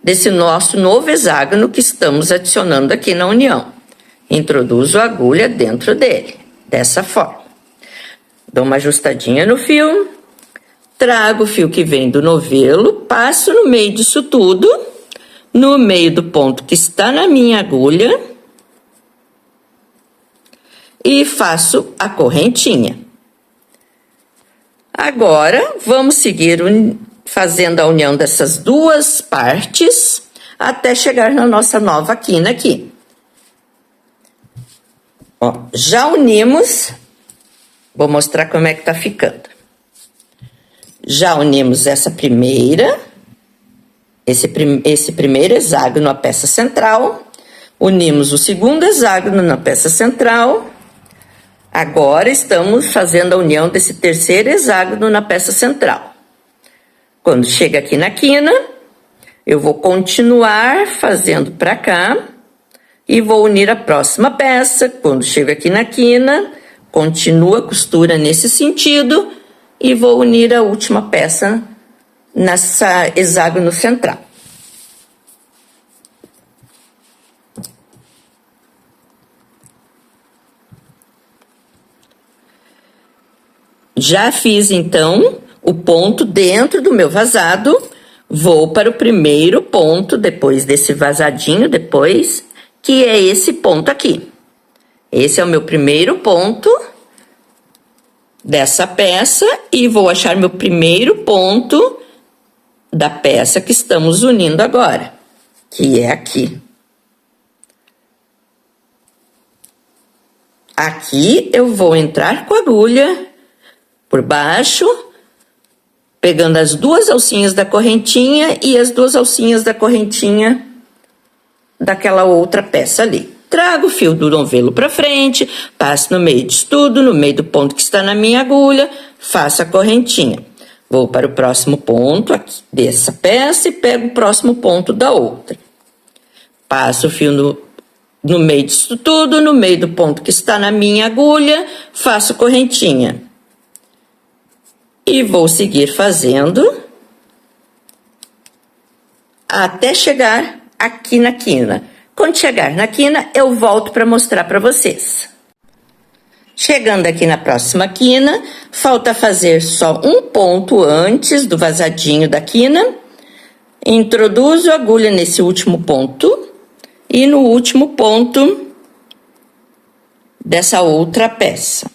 desse nosso novo hexágono que estamos adicionando aqui na união. Introduzo a agulha dentro dele, dessa forma. Dou uma ajustadinha no fio, trago o fio que vem do novelo, passo no meio disso tudo, no meio do ponto que está na minha agulha e faço a correntinha. Agora, vamos seguir fazendo a união dessas duas partes até chegar na nossa nova quina aqui. Ó, já unimos, vou mostrar como é que tá ficando. Já unimos essa primeira, esse primeiro hexágono à peça central, unimos o segundo hexágono na peça central. Agora estamos fazendo a união desse terceiro hexágono na peça central. Quando chega aqui na quina, eu vou continuar fazendo para cá e vou unir a próxima peça. Quando chega aqui na quina, continua a costura nesse sentido e vou unir a última peça nessa hexágono central. Já fiz então o ponto dentro do meu vazado, vou para o primeiro ponto depois desse vazadinho, que é esse ponto aqui. Esse é o meu primeiro ponto dessa peça e vou achar meu primeiro ponto da peça que estamos unindo agora, que é aqui. Aqui eu vou entrar com a agulha por baixo, pegando as duas alcinhas da correntinha e as duas alcinhas da correntinha daquela outra peça ali. Trago o fio do novelo para frente, passo no meio disso tudo, no meio do ponto que está na minha agulha, faço a correntinha. Vou para o próximo ponto aqui dessa peça e pego o próximo ponto da outra. Passo o fio no meio disso tudo, no meio do ponto que está na minha agulha, faço correntinha. E vou seguir fazendo até chegar aqui na quina. Quando chegar na quina, eu volto para mostrar para vocês. Chegando aqui na próxima quina, falta fazer só um ponto antes do vazadinho da quina. Introduzo a agulha nesse último ponto e no último ponto dessa outra peça.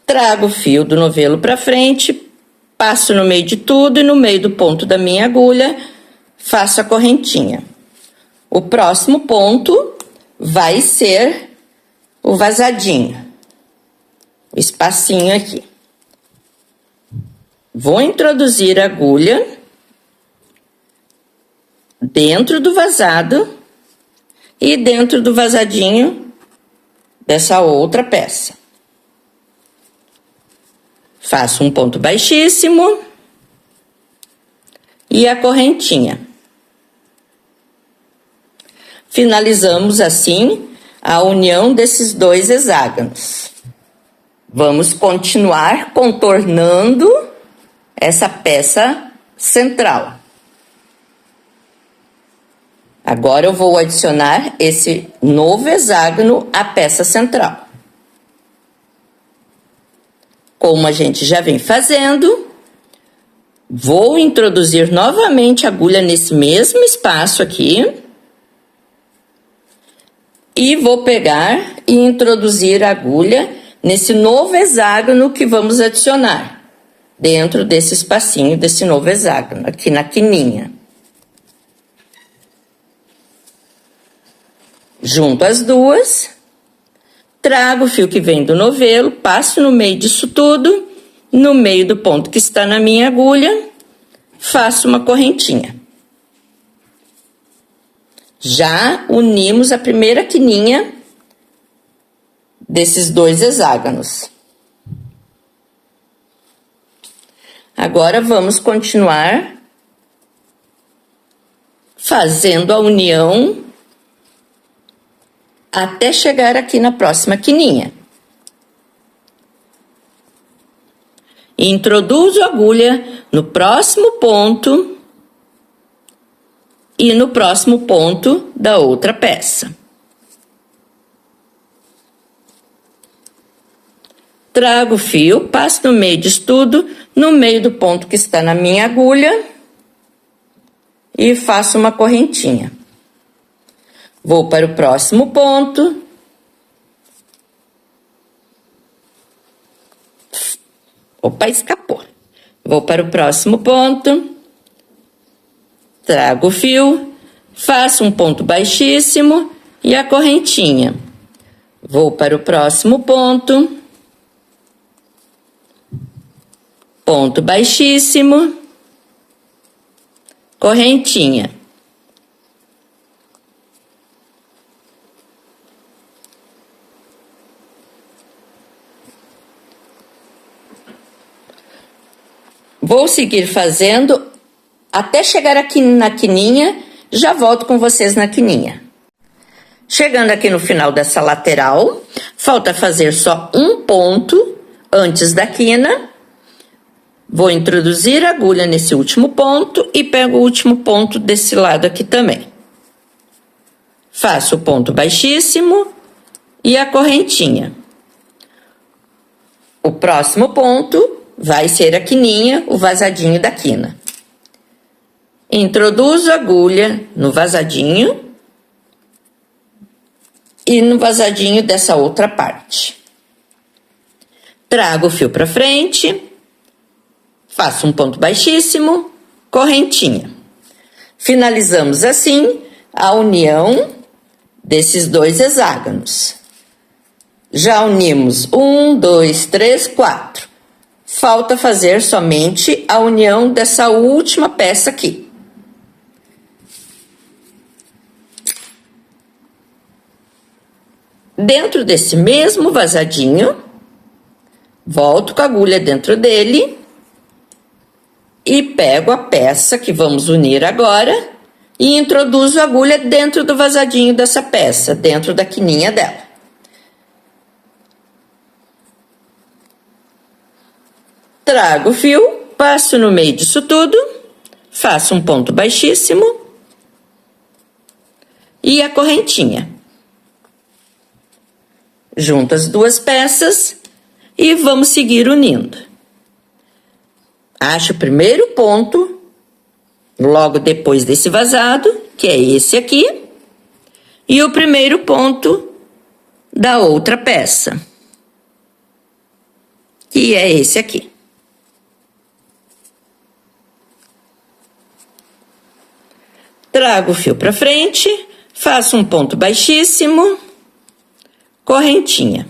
Trago o fio do novelo para frente, passo no meio de tudo e no meio do ponto da minha agulha, faço a correntinha. O próximo ponto vai ser o vazadinho, o espacinho aqui. Vou introduzir a agulha dentro do vazado e dentro do vazadinho dessa outra peça. Faço um ponto baixíssimo e a correntinha. Finalizamos assim a união desses dois hexágonos. Vamos continuar contornando essa peça central. Agora eu vou adicionar esse novo hexágono à peça central. Como a gente já vem fazendo, vou introduzir novamente a agulha nesse mesmo espaço aqui. E vou pegar e introduzir a agulha nesse novo hexágono que vamos adicionar. Dentro desse espacinho, desse novo hexágono, aqui na quininha. Junto as duas. Trago o fio que vem do novelo, passo no meio disso tudo, no meio do ponto que está na minha agulha, faço uma correntinha. Já unimos a primeira quininha desses dois hexágonos. Agora vamos continuar fazendo a união até chegar aqui na próxima quininha. Introduzo a agulha no próximo ponto e no próximo ponto da outra peça. Trago o fio, passo no meio disso tudo, no meio do ponto que está na minha agulha e faço uma correntinha. Vou para o próximo ponto. Opa, escapou. Vou para o próximo ponto. Trago o fio, faço um ponto baixíssimo e a correntinha. Vou para o próximo ponto. Ponto baixíssimo. Correntinha. Vou seguir fazendo até chegar aqui na quininha, já volto com vocês na quininha. Chegando aqui no final dessa lateral, falta fazer só um ponto antes da quina. Vou introduzir a agulha nesse último ponto e pego o último ponto desse lado aqui também. Faço o ponto baixíssimo e a correntinha. O próximo ponto vai ser a quininha, o vazadinho da quina. Introduzo a agulha no vazadinho e no vazadinho dessa outra parte. Trago o fio para frente, faço um ponto baixíssimo, correntinha. Finalizamos assim a união desses dois hexágonos. Já unimos 1, 2, 3, 4. Falta fazer somente a união dessa última peça aqui. Dentro desse mesmo vazadinho, volto com a agulha dentro dele e pego a peça que vamos unir agora e introduzo a agulha dentro do vazadinho dessa peça, dentro da quininha dela. Trago o fio, passo no meio disso tudo, faço um ponto baixíssimo e a correntinha. Junto as duas peças e vamos seguir unindo. Acho o primeiro ponto, logo depois desse vazado, que é esse aqui, e o primeiro ponto da outra peça, que é esse aqui. Trago o fio para frente, faço um ponto baixíssimo, correntinha.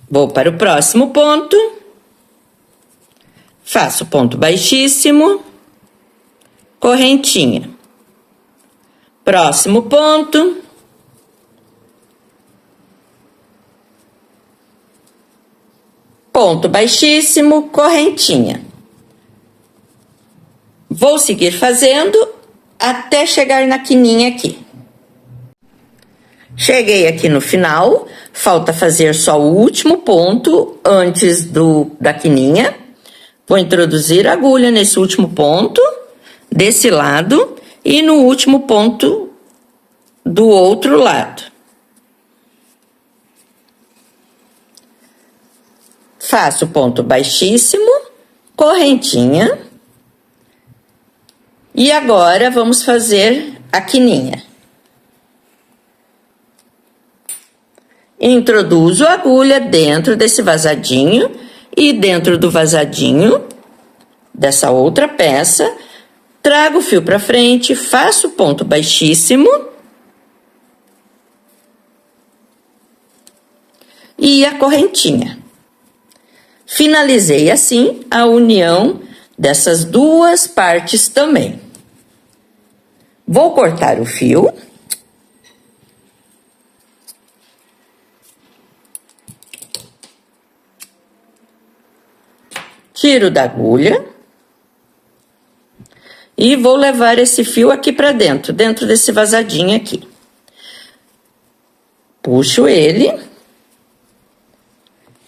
Vou para o próximo ponto, faço ponto baixíssimo, correntinha. Próximo ponto, ponto baixíssimo, correntinha. Vou seguir fazendo até chegar na quininha aqui. Cheguei aqui no final, falta fazer só o último ponto antes da quininha. Vou introduzir a agulha nesse último ponto, desse lado, e no último ponto do outro lado. Faço ponto baixíssimo, correntinha. E agora vamos fazer a quininha. Introduzo a agulha dentro desse vazadinho e dentro do vazadinho dessa outra peça, trago o fio para frente, faço ponto baixíssimo e a correntinha. Finalizei assim a união dessas duas partes também. Vou cortar o fio. Tiro da agulha e vou levar esse fio aqui para dentro, dentro desse vazadinho aqui. Puxo ele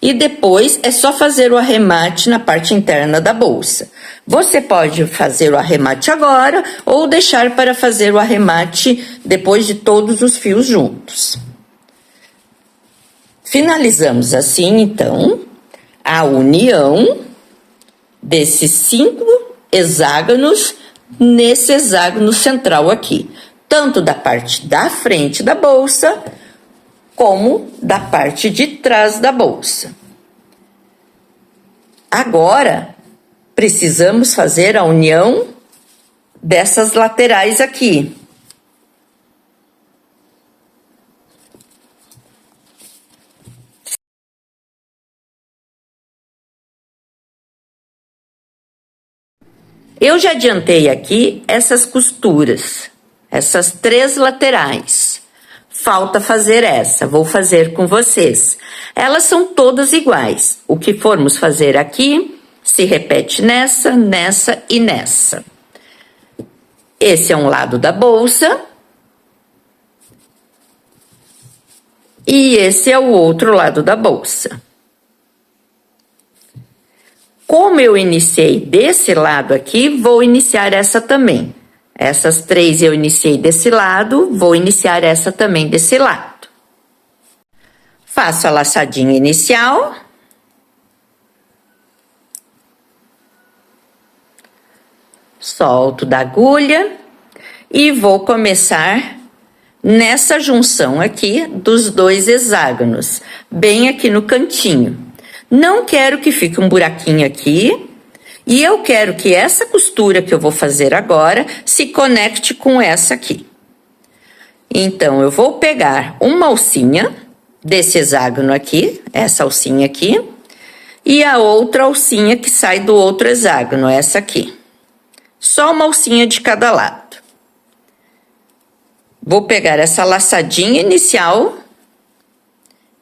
e depois é só fazer o arremate na parte interna da bolsa. Você pode fazer o arremate agora ou deixar para fazer o arremate depois de todos os fios juntos. Finalizamos assim, então, a união desses 5 hexágonos nesse hexágono central aqui, tanto da parte da frente da bolsa como da parte de trás da bolsa. Agora, precisamos fazer a união dessas laterais aqui. Eu já adiantei aqui essas costuras, essas 3 laterais. Falta fazer essa, vou fazer com vocês. Elas são todas iguais. O que formos fazer aqui se repete nessa, nessa e nessa. Esse é um lado da bolsa. E esse é o outro lado da bolsa. Como eu iniciei desse lado aqui, vou iniciar essa também. Essas 3 eu iniciei desse lado, vou iniciar essa também desse lado. Faço a laçadinha inicial. Solto da agulha e vou começar nessa junção aqui dos 2 hexágonos, bem aqui no cantinho. Não quero que fique um buraquinho aqui. E eu quero que essa costura que eu vou fazer agora se conecte com essa aqui. Então, eu vou pegar uma alcinha desse hexágono aqui, essa alcinha aqui, e a outra alcinha que sai do outro hexágono, essa aqui. Só uma alcinha de cada lado. Vou pegar essa laçadinha inicial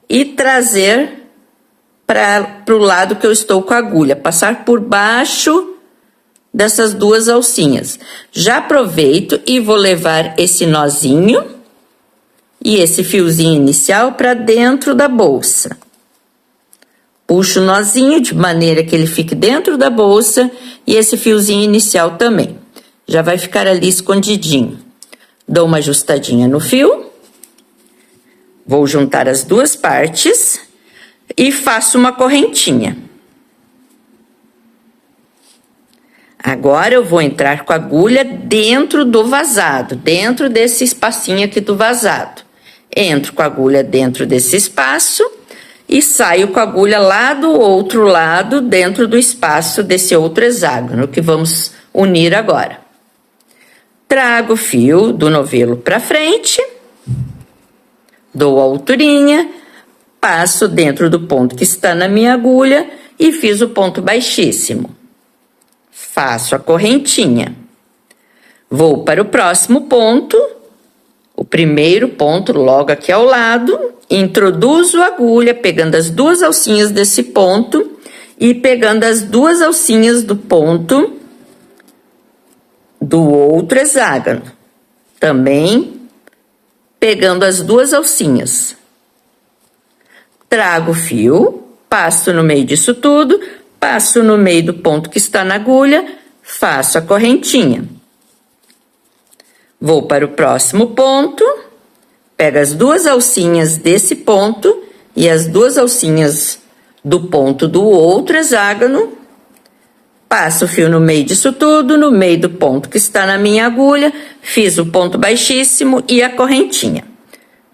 e trazer para o lado que eu estou com a agulha, passar por baixo dessas 2 alcinhas. Já aproveito e vou levar esse nozinho e esse fiozinho inicial para dentro da bolsa. Puxo o nozinho de maneira que ele fique dentro da bolsa e esse fiozinho inicial também. Já vai ficar ali escondidinho. Dou uma ajustadinha no fio. Vou juntar as 2 partes. E faço uma correntinha. Agora eu vou entrar com a agulha dentro do vazado, dentro desse espacinho aqui do vazado. Entro com a agulha dentro desse espaço e saio com a agulha lá do outro lado, dentro do espaço desse outro hexágono que vamos unir agora. Trago o fio do novelo para frente, dou a alturinha, passo dentro do ponto que está na minha agulha e fiz o ponto baixíssimo. Faço a correntinha. Vou para o próximo ponto, o primeiro ponto logo aqui ao lado, introduzo a agulha pegando as 2 alcinhas desse ponto e pegando as 2 alcinhas do ponto do outro hexágono. Também pegando as 2 alcinhas. Trago o fio, passo no meio disso tudo, passo no meio do ponto que está na agulha, faço a correntinha. Vou para o próximo ponto, pego as 2 alcinhas desse ponto e as 2 alcinhas do ponto do outro hexágono, passo o fio no meio disso tudo, no meio do ponto que está na minha agulha, fiz o ponto baixíssimo e a correntinha.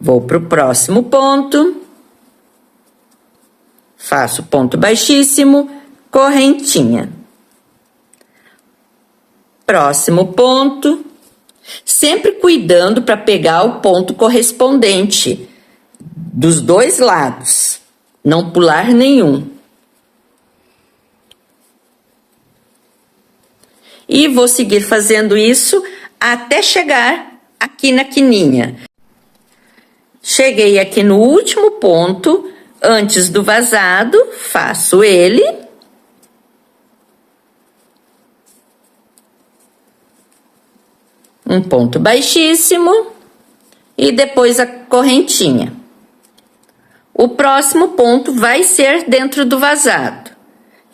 Vou para o próximo ponto. Faço ponto baixíssimo, correntinha. Próximo ponto. Sempre cuidando para pegar o ponto correspondente dos 2 lados. Não pular nenhum. E vou seguir fazendo isso até chegar aqui na quininha. Cheguei aqui no último ponto. Antes do vazado, faço ele. Um ponto baixíssimo. E depois a correntinha. O próximo ponto vai ser dentro do vazado.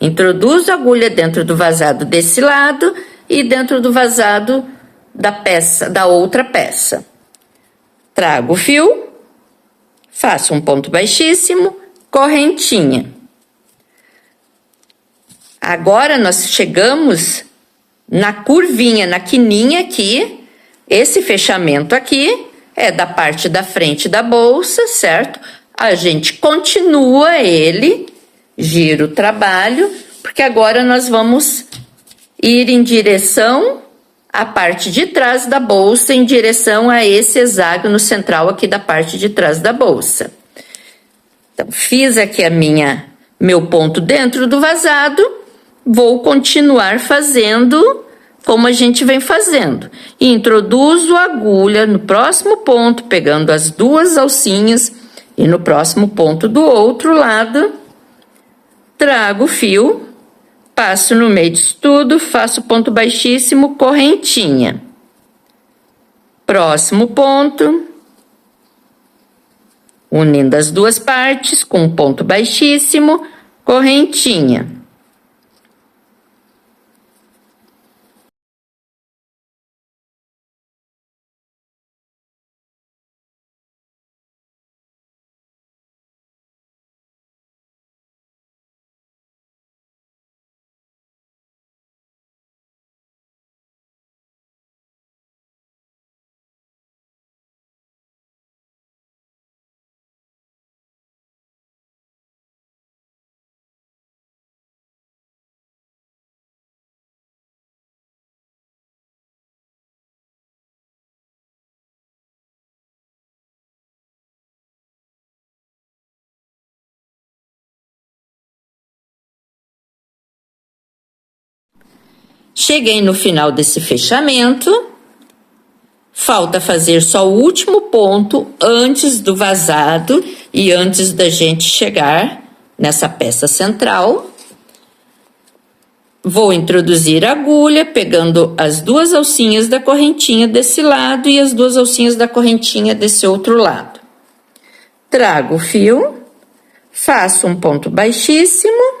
Introduzo a agulha dentro do vazado desse lado e dentro do vazado da peça, da outra peça. Trago o fio. Faço um ponto baixíssimo, correntinha. Agora nós chegamos na curvinha, na quininha aqui. Esse fechamento aqui é da parte da frente da bolsa, certo? A gente continua ele, gira o trabalho, porque agora nós vamos ir em direção à parte de trás da bolsa, em direção a esse hexágono central aqui da parte de trás da bolsa. Então, fiz aqui meu ponto dentro do vazado, vou continuar fazendo como a gente vem fazendo. Introduzo a agulha no próximo ponto, pegando as duas alcinhas, e no próximo ponto do outro lado, trago o fio, passo no meio disso tudo, faço ponto baixíssimo, correntinha. Próximo ponto, unindo as duas partes com um ponto baixíssimo, correntinha. Cheguei no final desse fechamento, falta fazer só o último ponto antes do vazado e antes da gente chegar nessa peça central. Vou introduzir a agulha, pegando as duas alcinhas da correntinha desse lado e as duas alcinhas da correntinha desse outro lado. Trago o fio, faço um ponto baixíssimo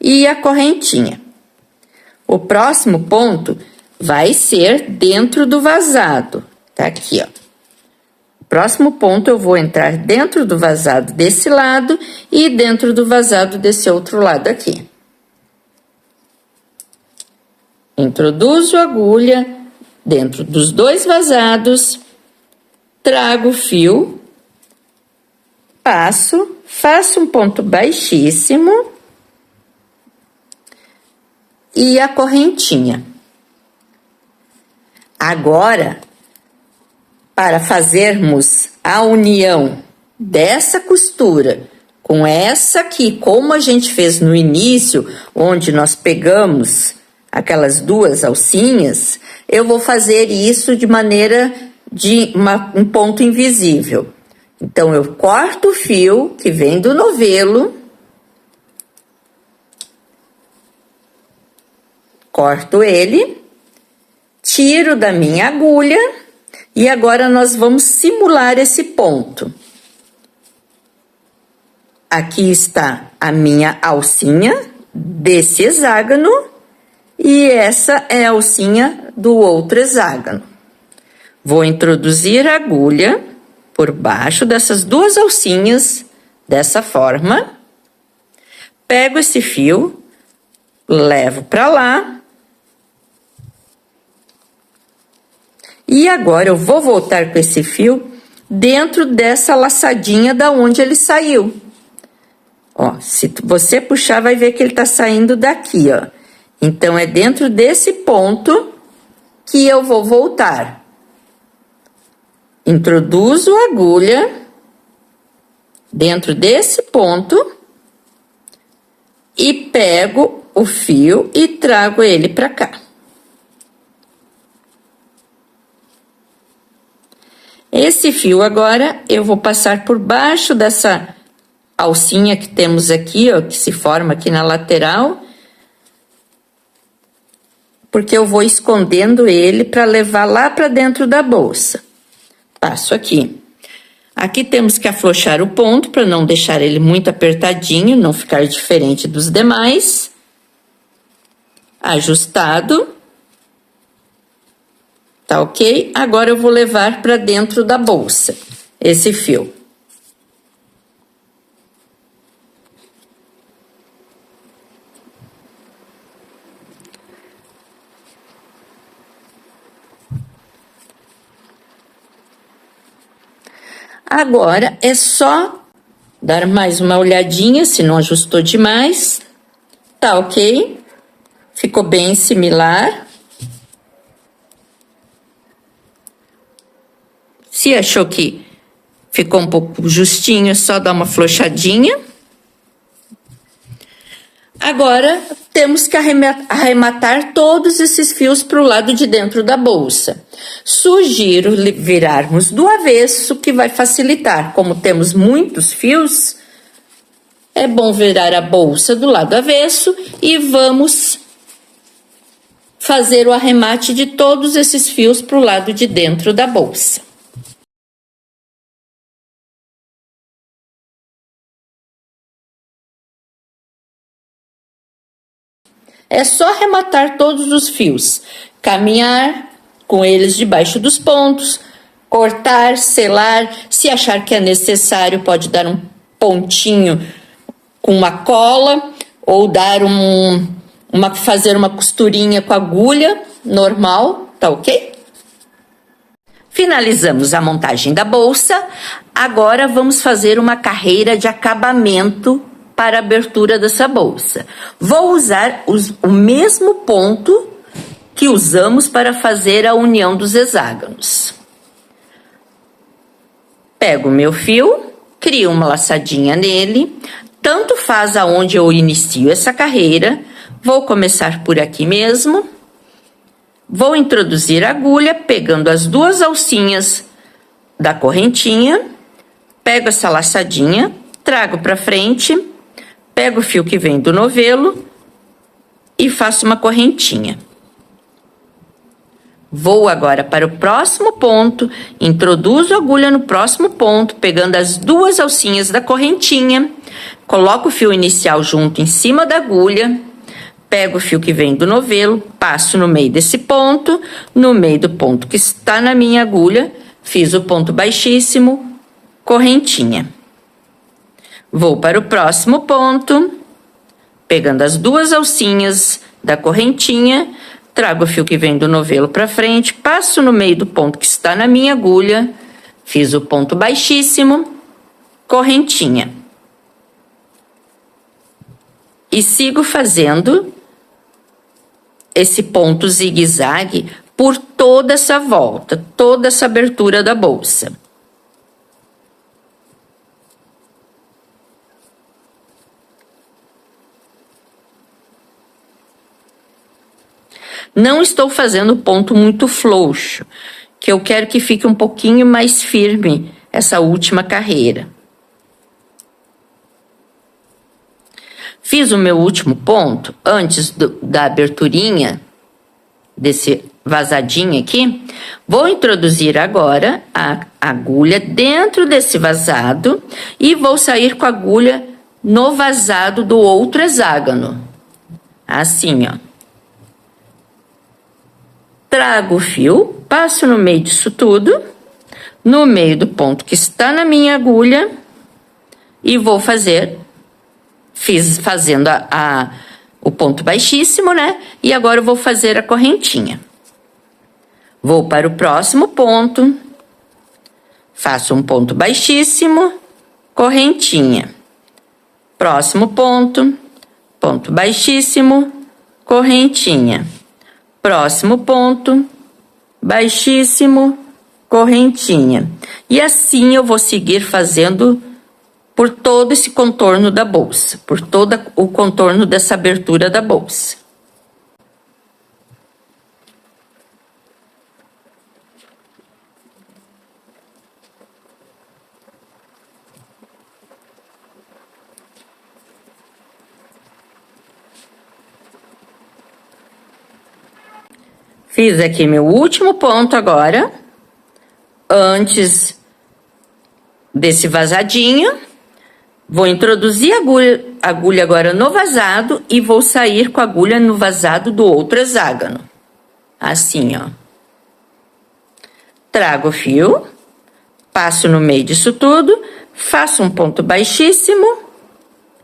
e a correntinha. O próximo ponto vai ser dentro do vazado, tá aqui, ó. O próximo ponto eu vou entrar dentro do vazado desse lado e dentro do vazado desse outro lado aqui. Introduzo a agulha dentro dos dois vazados, trago o fio, passo, faço um ponto baixíssimo e a correntinha. Agora, para fazermos a união dessa costura com essa aqui, como a gente fez no início, onde nós pegamos aquelas duas alcinhas, eu vou fazer isso de maneira de um ponto invisível. Então, eu corto o fio que vem do novelo, corto ele, tiro da minha agulha e agora nós vamos simular esse ponto. Aqui está a minha alcinha desse hexágono e essa é a alcinha do outro hexágono. Vou introduzir a agulha por baixo dessas duas alcinhas, dessa forma. Pego esse fio, levo para lá. E agora eu vou voltar com esse fio dentro dessa laçadinha da onde ele saiu. Ó, se você puxar, vai ver que ele tá saindo daqui, ó. Então, é dentro desse ponto que eu vou voltar. Introduzo a agulha dentro desse ponto e pego o fio e trago ele para cá. Esse fio agora eu vou passar por baixo dessa alcinha que temos aqui, ó, que se forma aqui na lateral, porque eu vou escondendo ele para levar lá para dentro da bolsa. Passo aqui. Aqui temos que afrouxar o ponto para não deixar ele muito apertadinho, não ficar diferente dos demais. Ajustado. Tá ok? Agora eu vou levar para dentro da bolsa esse fio. Agora é só dar mais uma olhadinha, se não ajustou demais. Tá ok? Ficou bem similar. Se achou que ficou um pouco justinho, é só dar uma flochadinha. Agora, temos que arrematar todos esses fios para o lado de dentro da bolsa. Sugiro virarmos do avesso, que vai facilitar. Como temos muitos fios, é bom virar a bolsa do lado avesso e vamos fazer o arremate de todos esses fios para o lado de dentro da bolsa. É só arrematar todos os fios, caminhar com eles debaixo dos pontos, cortar, selar. Se achar que é necessário, pode dar um pontinho com uma cola ou dar fazer uma costurinha com agulha normal, tá ok? Finalizamos a montagem da bolsa. Agora vamos fazer uma carreira de acabamento para a abertura dessa bolsa. Vou usar o mesmo ponto que usamos para fazer a união dos hexágonos. Pego o meu fio, crio uma laçadinha nele, tanto faz aonde eu inicio essa carreira. Vou começar por aqui mesmo. Vou introduzir a agulha, pegando as duas alcinhas da correntinha, pego essa laçadinha, trago para frente, pego o fio que vem do novelo e faço uma correntinha. Vou agora para o próximo ponto, introduzo a agulha no próximo ponto, pegando as duas alcinhas da correntinha, coloco o fio inicial junto em cima da agulha, pego o fio que vem do novelo, passo no meio desse ponto, no meio do ponto que está na minha agulha, fiz o ponto baixíssimo, correntinha. Vou para o próximo ponto, pegando as duas alcinhas da correntinha, trago o fio que vem do novelo para frente, passo no meio do ponto que está na minha agulha, fiz o ponto baixíssimo, correntinha. E sigo fazendo esse ponto zigue-zague por toda essa volta, toda essa abertura da bolsa. Não estou fazendo ponto muito frouxo, que eu quero que fique um pouquinho mais firme essa última carreira. Fiz o meu último ponto antes da aberturinha, desse vazadinho aqui. Vou introduzir agora a agulha dentro desse vazado e vou sair com a agulha no vazado do outro hexágono. Assim, ó. Trago o fio, passo no meio disso tudo, no meio do ponto que está na minha agulha e vou fazendo o ponto baixíssimo, né? E agora eu vou fazer a correntinha. Vou para o próximo ponto, faço um ponto baixíssimo, correntinha. Próximo ponto, ponto baixíssimo, correntinha. Próximo ponto, baixíssimo, correntinha. E assim eu vou seguir fazendo por todo esse contorno da bolsa, por todo o contorno dessa abertura da bolsa. Fiz aqui meu último ponto agora, antes desse vazadinho. Vou introduzir a agulha agora no vazado e vou sair com a agulha no vazado do outro hexágono. Assim, ó. Trago o fio, passo no meio disso tudo, faço um ponto baixíssimo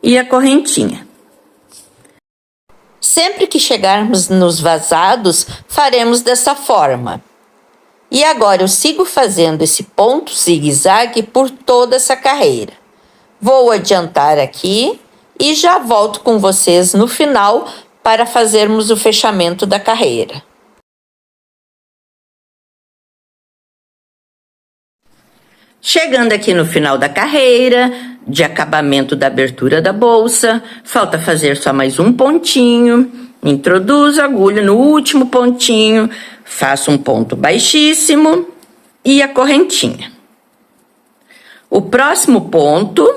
e a correntinha. Sempre que chegarmos nos vazados, faremos dessa forma. E agora eu sigo fazendo esse ponto zigue-zague por toda essa carreira. Vou adiantar aqui e já volto com vocês no final para fazermos o fechamento da carreira. Chegando aqui no final da carreira, de acabamento da abertura da bolsa, falta fazer só mais um pontinho. Introduzo a agulha no último pontinho, faço um ponto baixíssimo e a correntinha. O próximo ponto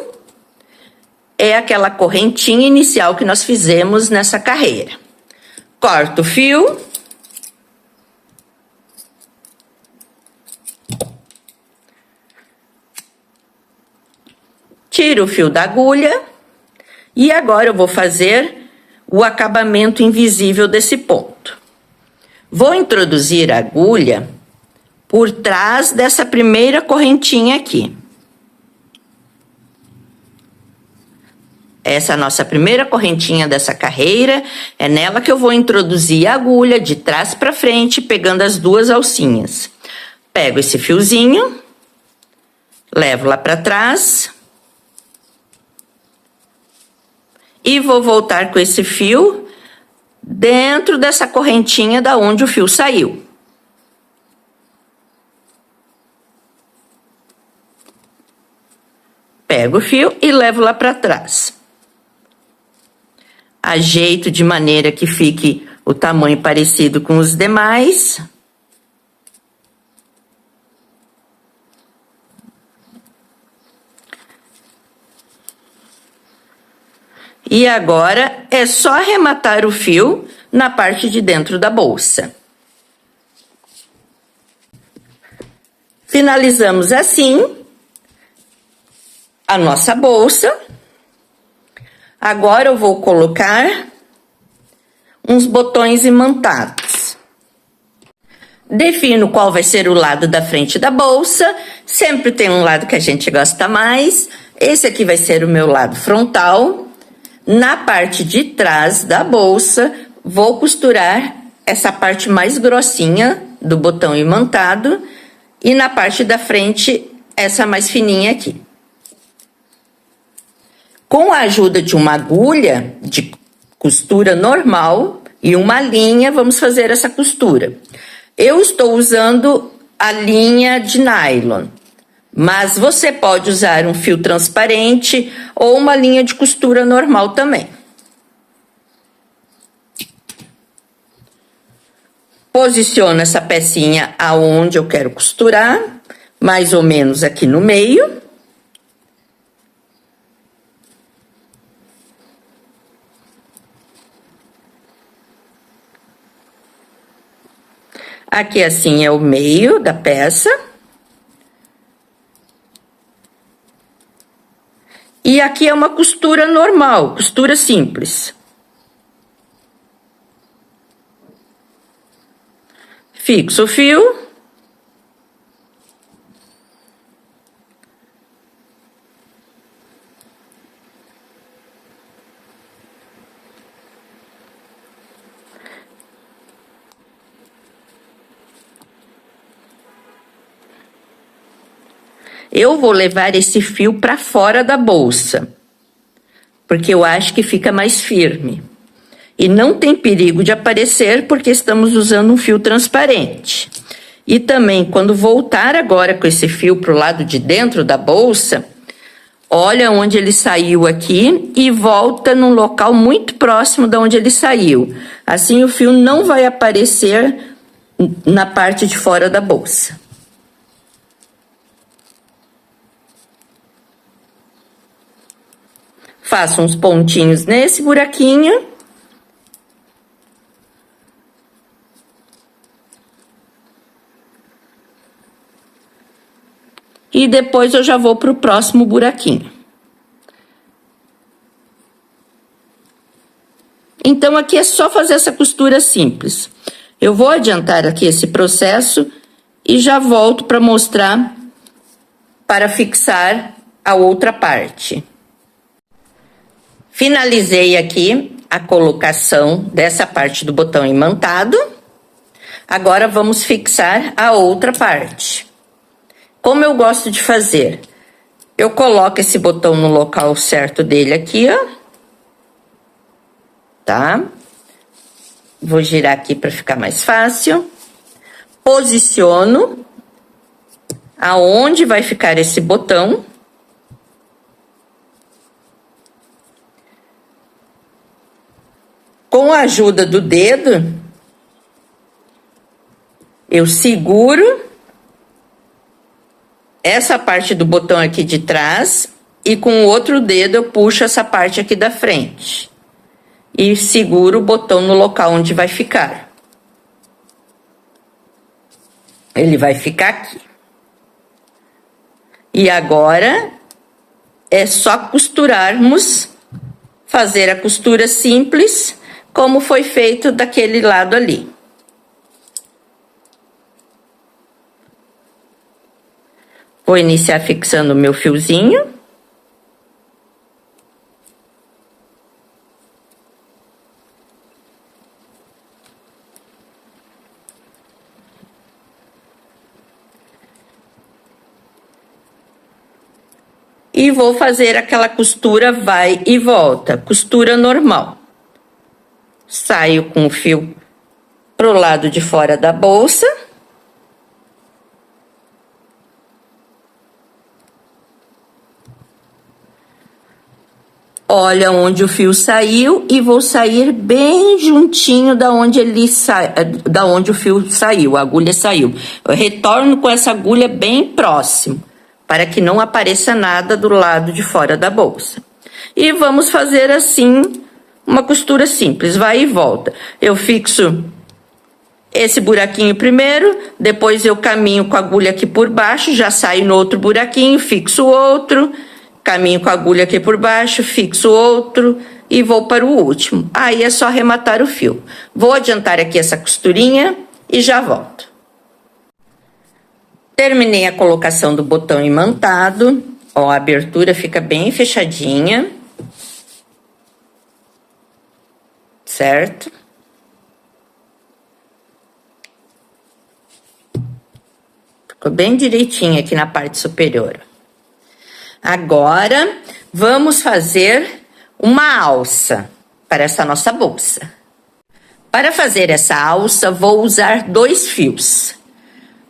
é aquela correntinha inicial que nós fizemos nessa carreira. Corto o fio. Tiro o fio da agulha e agora eu vou fazer o acabamento invisível desse ponto. Vou introduzir a agulha por trás dessa primeira correntinha aqui. Essa é a nossa primeira correntinha dessa carreira, é nela que eu vou introduzir a agulha de trás para frente, pegando as duas alcinhas. Pego esse fiozinho, levo lá para trás. E vou voltar com esse fio dentro dessa correntinha da onde o fio saiu. Pego o fio e levo lá para trás. Ajeito de maneira que fique o tamanho parecido com os demais. E agora é só arrematar o fio na parte de dentro da bolsa. Finalizamos assim a nossa bolsa. Agora eu vou colocar uns botões imantados. Defino qual vai ser o lado da frente da bolsa. Sempre tem um lado que a gente gosta mais. Esse aqui vai ser o meu lado frontal. Na parte de trás da bolsa, vou costurar essa parte mais grossinha do botão imantado e na parte da frente, essa mais fininha aqui. Com a ajuda de uma agulha de costura normal e uma linha, vamos fazer essa costura. Eu estou usando a linha de nylon. Mas você pode usar um fio transparente ou uma linha de costura normal também. Posiciono essa pecinha aonde eu quero costurar, mais ou menos aqui no meio. Aqui assim é o meio da peça. E aqui é uma costura normal, costura simples. Fixo o fio. Eu vou levar esse fio para fora da bolsa, porque eu acho que fica mais firme. E não tem perigo de aparecer, porque estamos usando um fio transparente. E também, quando voltar agora com esse fio para o lado de dentro da bolsa, olha onde ele saiu aqui e volta num local muito próximo de onde ele saiu. Assim, o fio não vai aparecer na parte de fora da bolsa. Faço uns pontinhos nesse buraquinho. E depois eu já vou para o próximo buraquinho. Então, aqui é só fazer essa costura simples. Eu vou adiantar aqui esse processo e já volto para mostrar para fixar a outra parte. Finalizei aqui a colocação dessa parte do botão imantado. Agora vamos fixar a outra parte. Como eu gosto de fazer? Eu coloco esse botão no local certo dele aqui, ó. tá? Vou girar aqui para ficar mais fácil. Posiciono aonde vai ficar esse botão. Com a ajuda do dedo, eu seguro essa parte do botão aqui de trás e com o outro dedo eu puxo essa parte aqui da frente. E seguro o botão no local onde vai ficar. Ele vai ficar aqui. E agora é só costurarmos, fazer a costura simples, como foi feito daquele lado ali. Vou iniciar fixando o meu fiozinho. E vou fazer aquela costura vai e volta, costura normal. Saio com o fio pro lado de fora da bolsa. Olha onde o fio saiu e vou sair bem juntinho da onde da onde o fio saiu, a agulha saiu. Eu retorno com essa agulha bem próximo, para que não apareça nada do lado de fora da bolsa. E vamos fazer assim uma costura simples, vai e volta. Eu fixo esse buraquinho primeiro, depois eu caminho com a agulha aqui por baixo, já saio no outro buraquinho, fixo outro, caminho com a agulha aqui por baixo, fixo outro e vou para o último. Aí é só arrematar o fio. Vou adiantar aqui essa costurinha e já volto. Terminei a colocação do botão imantado. Ó, a abertura fica bem fechadinha. Certo? Ficou bem direitinho aqui na parte superior. Agora, vamos fazer uma alça para essa nossa bolsa. Para fazer essa alça, vou usar 2 fios.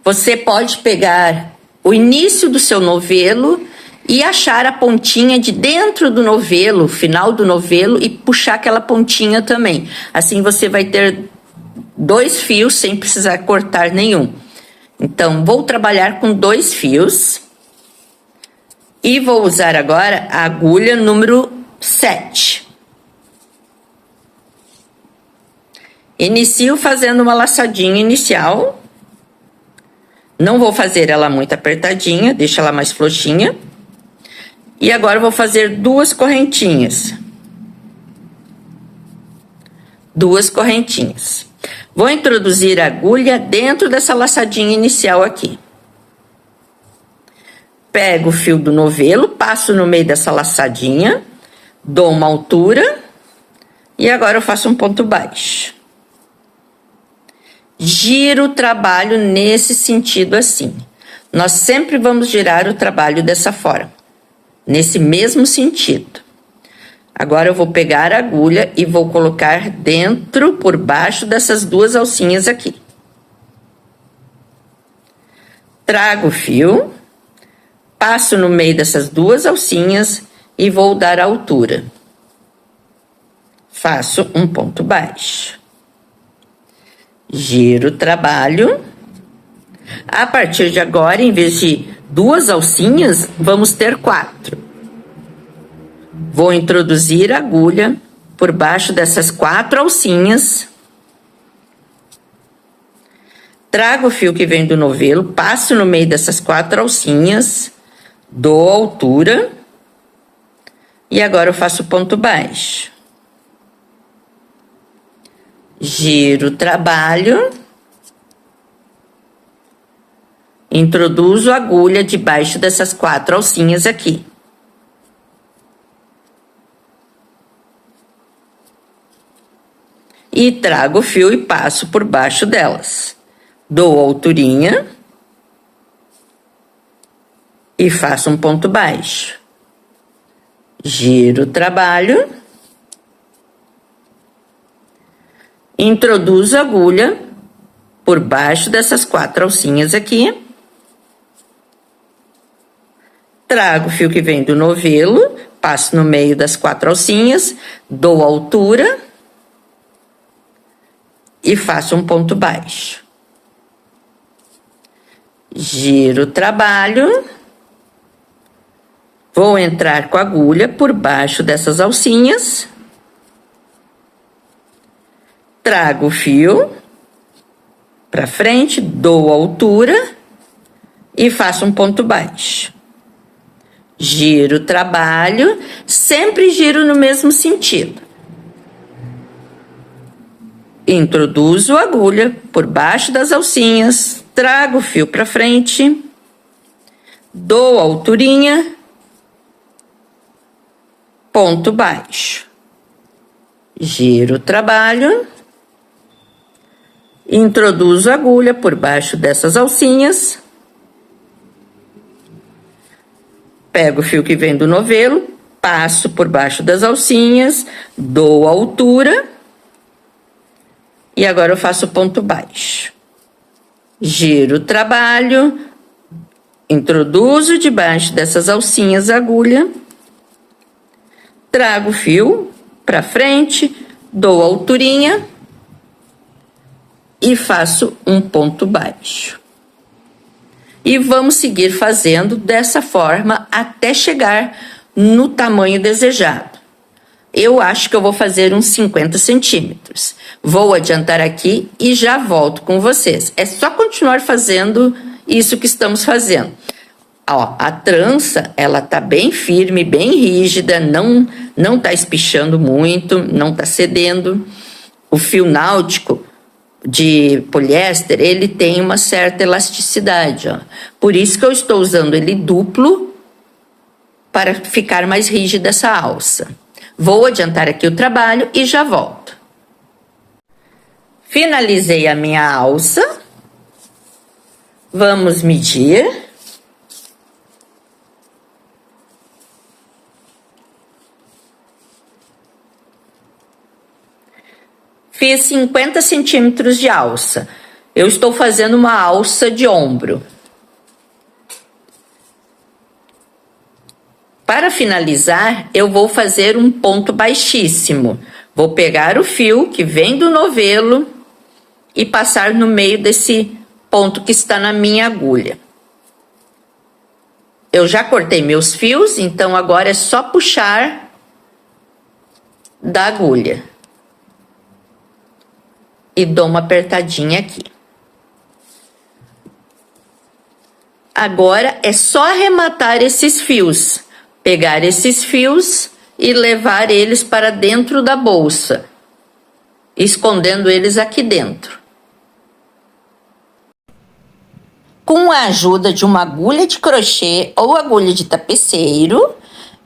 Você pode pegar o início do seu novelo e achar a pontinha de dentro do novelo, final do novelo, e puxar aquela pontinha também. Assim você vai ter 2 fios sem precisar cortar nenhum. Então, vou trabalhar com 2 fios. E vou usar agora a agulha número 7. Inicio fazendo uma laçadinha inicial. Não vou fazer ela muito apertadinha, deixa ela mais floxinha. E agora vou fazer 2 correntinhas. 2 correntinhas. Vou introduzir a agulha dentro dessa laçadinha inicial aqui. Pego o fio do novelo, passo no meio dessa laçadinha, dou uma altura e agora eu faço um ponto baixo. Giro o trabalho nesse sentido assim. Nós sempre vamos girar o trabalho dessa forma, nesse mesmo sentido. Agora eu vou pegar a agulha e vou colocar dentro, por baixo dessas 2 alcinhas aqui. Trago o fio. Passo no meio dessas 2 alcinhas e vou dar a altura. Faço um ponto baixo. Giro o trabalho. A partir de agora, em vez de 2 alcinhas, vamos ter 4. Vou introduzir a agulha por baixo dessas 4 alcinhas. Trago o fio que vem do novelo, passo no meio dessas 4 alcinhas. Dou a altura e agora eu faço ponto baixo. Giro o trabalho. Introduzo a agulha debaixo dessas 4 alcinhas aqui. E trago o fio e passo por baixo delas. Dou a alturinha. E faço um ponto baixo. Giro o trabalho. Introduzo a agulha por baixo dessas 4 alcinhas aqui. Trago o fio que vem do novelo, passo no meio das 4 alcinhas, dou altura e faço um ponto baixo. Giro o trabalho. Vou entrar com a agulha por baixo dessas alcinhas. Trago o fio para frente, dou altura e faço um ponto baixo. Giro o trabalho, sempre giro no mesmo sentido. Introduzo a agulha por baixo das alcinhas, trago o fio para frente, dou alturinha, ponto baixo. Giro o trabalho, introduzo a agulha por baixo dessas alcinhas, pego o fio que vem do novelo, passo por baixo das alcinhas, dou altura e agora eu faço ponto baixo. Giro o trabalho, introduzo debaixo dessas alcinhas a agulha, trago o fio para frente, dou alturinha e faço um ponto baixo. E vamos seguir fazendo dessa forma até chegar no tamanho desejado. Eu acho que eu vou fazer uns 50 centímetros. Vou adiantar aqui e já volto com vocês. É só continuar fazendo isso que estamos fazendo. Ó, a trança, ela tá bem firme, bem rígida, não tá espichando muito, não tá cedendo. O fio náutico de poliéster, ele tem uma certa elasticidade, ó. Por isso que eu estou usando ele duplo para ficar mais rígida essa alça. Vou adiantar aqui o trabalho e já volto. Finalizei a minha alça. Vamos medir. Fiz 50 centímetros de alça. Eu estou fazendo uma alça de ombro. Para finalizar, eu vou fazer um ponto baixíssimo. Vou pegar o fio que vem do novelo e passar no meio desse ponto que está na minha agulha. Eu já cortei meus fios, então agora é só puxar da agulha. E dou uma apertadinha aqui. Agora é só arrematar esses fios. Pegar esses fios e levar eles para dentro da bolsa, escondendo eles aqui dentro. Com a ajuda de uma agulha de crochê ou agulha de tapeceiro,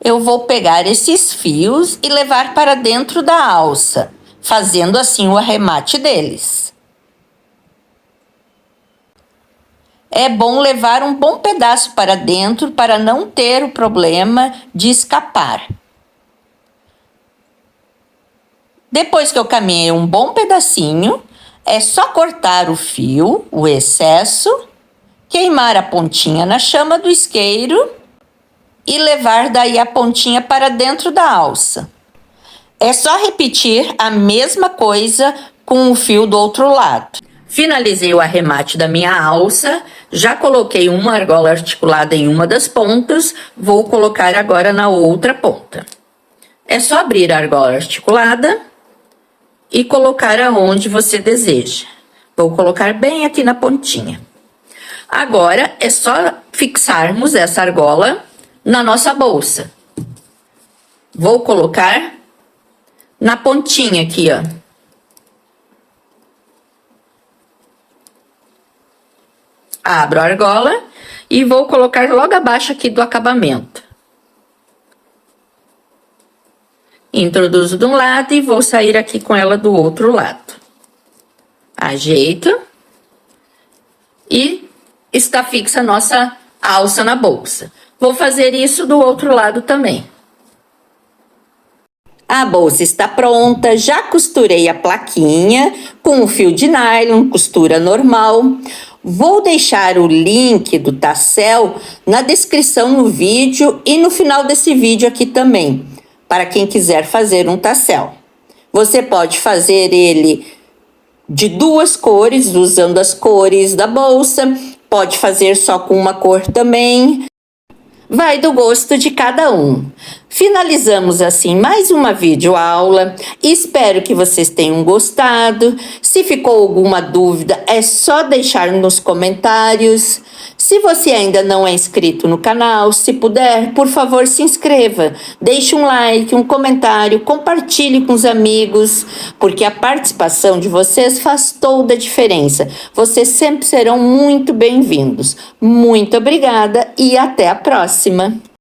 eu vou pegar esses fios e levar para dentro da alça, fazendo assim o arremate deles. É bom levar um bom pedaço para dentro para não ter o problema de escapar. Depois que eu caminhei um bom pedacinho, é só cortar o fio, o excesso, queimar a pontinha na chama do isqueiro e levar daí a pontinha para dentro da alça. É só repetir a mesma coisa com o fio do outro lado. Finalizei o arremate da minha alça, já coloquei uma argola articulada em uma das pontas, vou colocar agora na outra ponta. É só abrir a argola articulada e colocar aonde você deseja. Vou colocar bem aqui na pontinha. Agora é só fixarmos essa argola na nossa bolsa. Vou colocar na pontinha aqui, ó. Abro a argola e vou colocar logo abaixo aqui do acabamento. Introduzo de um lado e vou sair aqui com ela do outro lado. Ajeito. E está fixa a nossa alça na bolsa. Vou fazer isso do outro lado também. A bolsa está pronta, já costurei a plaquinha com o fio de nylon, costura normal. Vou deixar o link do tassel na descrição no vídeo e no final desse vídeo aqui também, para quem quiser fazer um tassel. Você pode fazer ele de duas cores, usando as cores da bolsa, pode fazer só com uma cor também. Vai do gosto de cada um. Finalizamos assim mais uma videoaula. Espero que vocês tenham gostado. Se ficou alguma dúvida, é só deixar nos comentários. Se você ainda não é inscrito no canal, se puder, por favor, se inscreva. Deixe um like, um comentário, compartilhe com os amigos, porque a participação de vocês faz toda a diferença. Vocês sempre serão muito bem-vindos. Muito obrigada e até a próxima!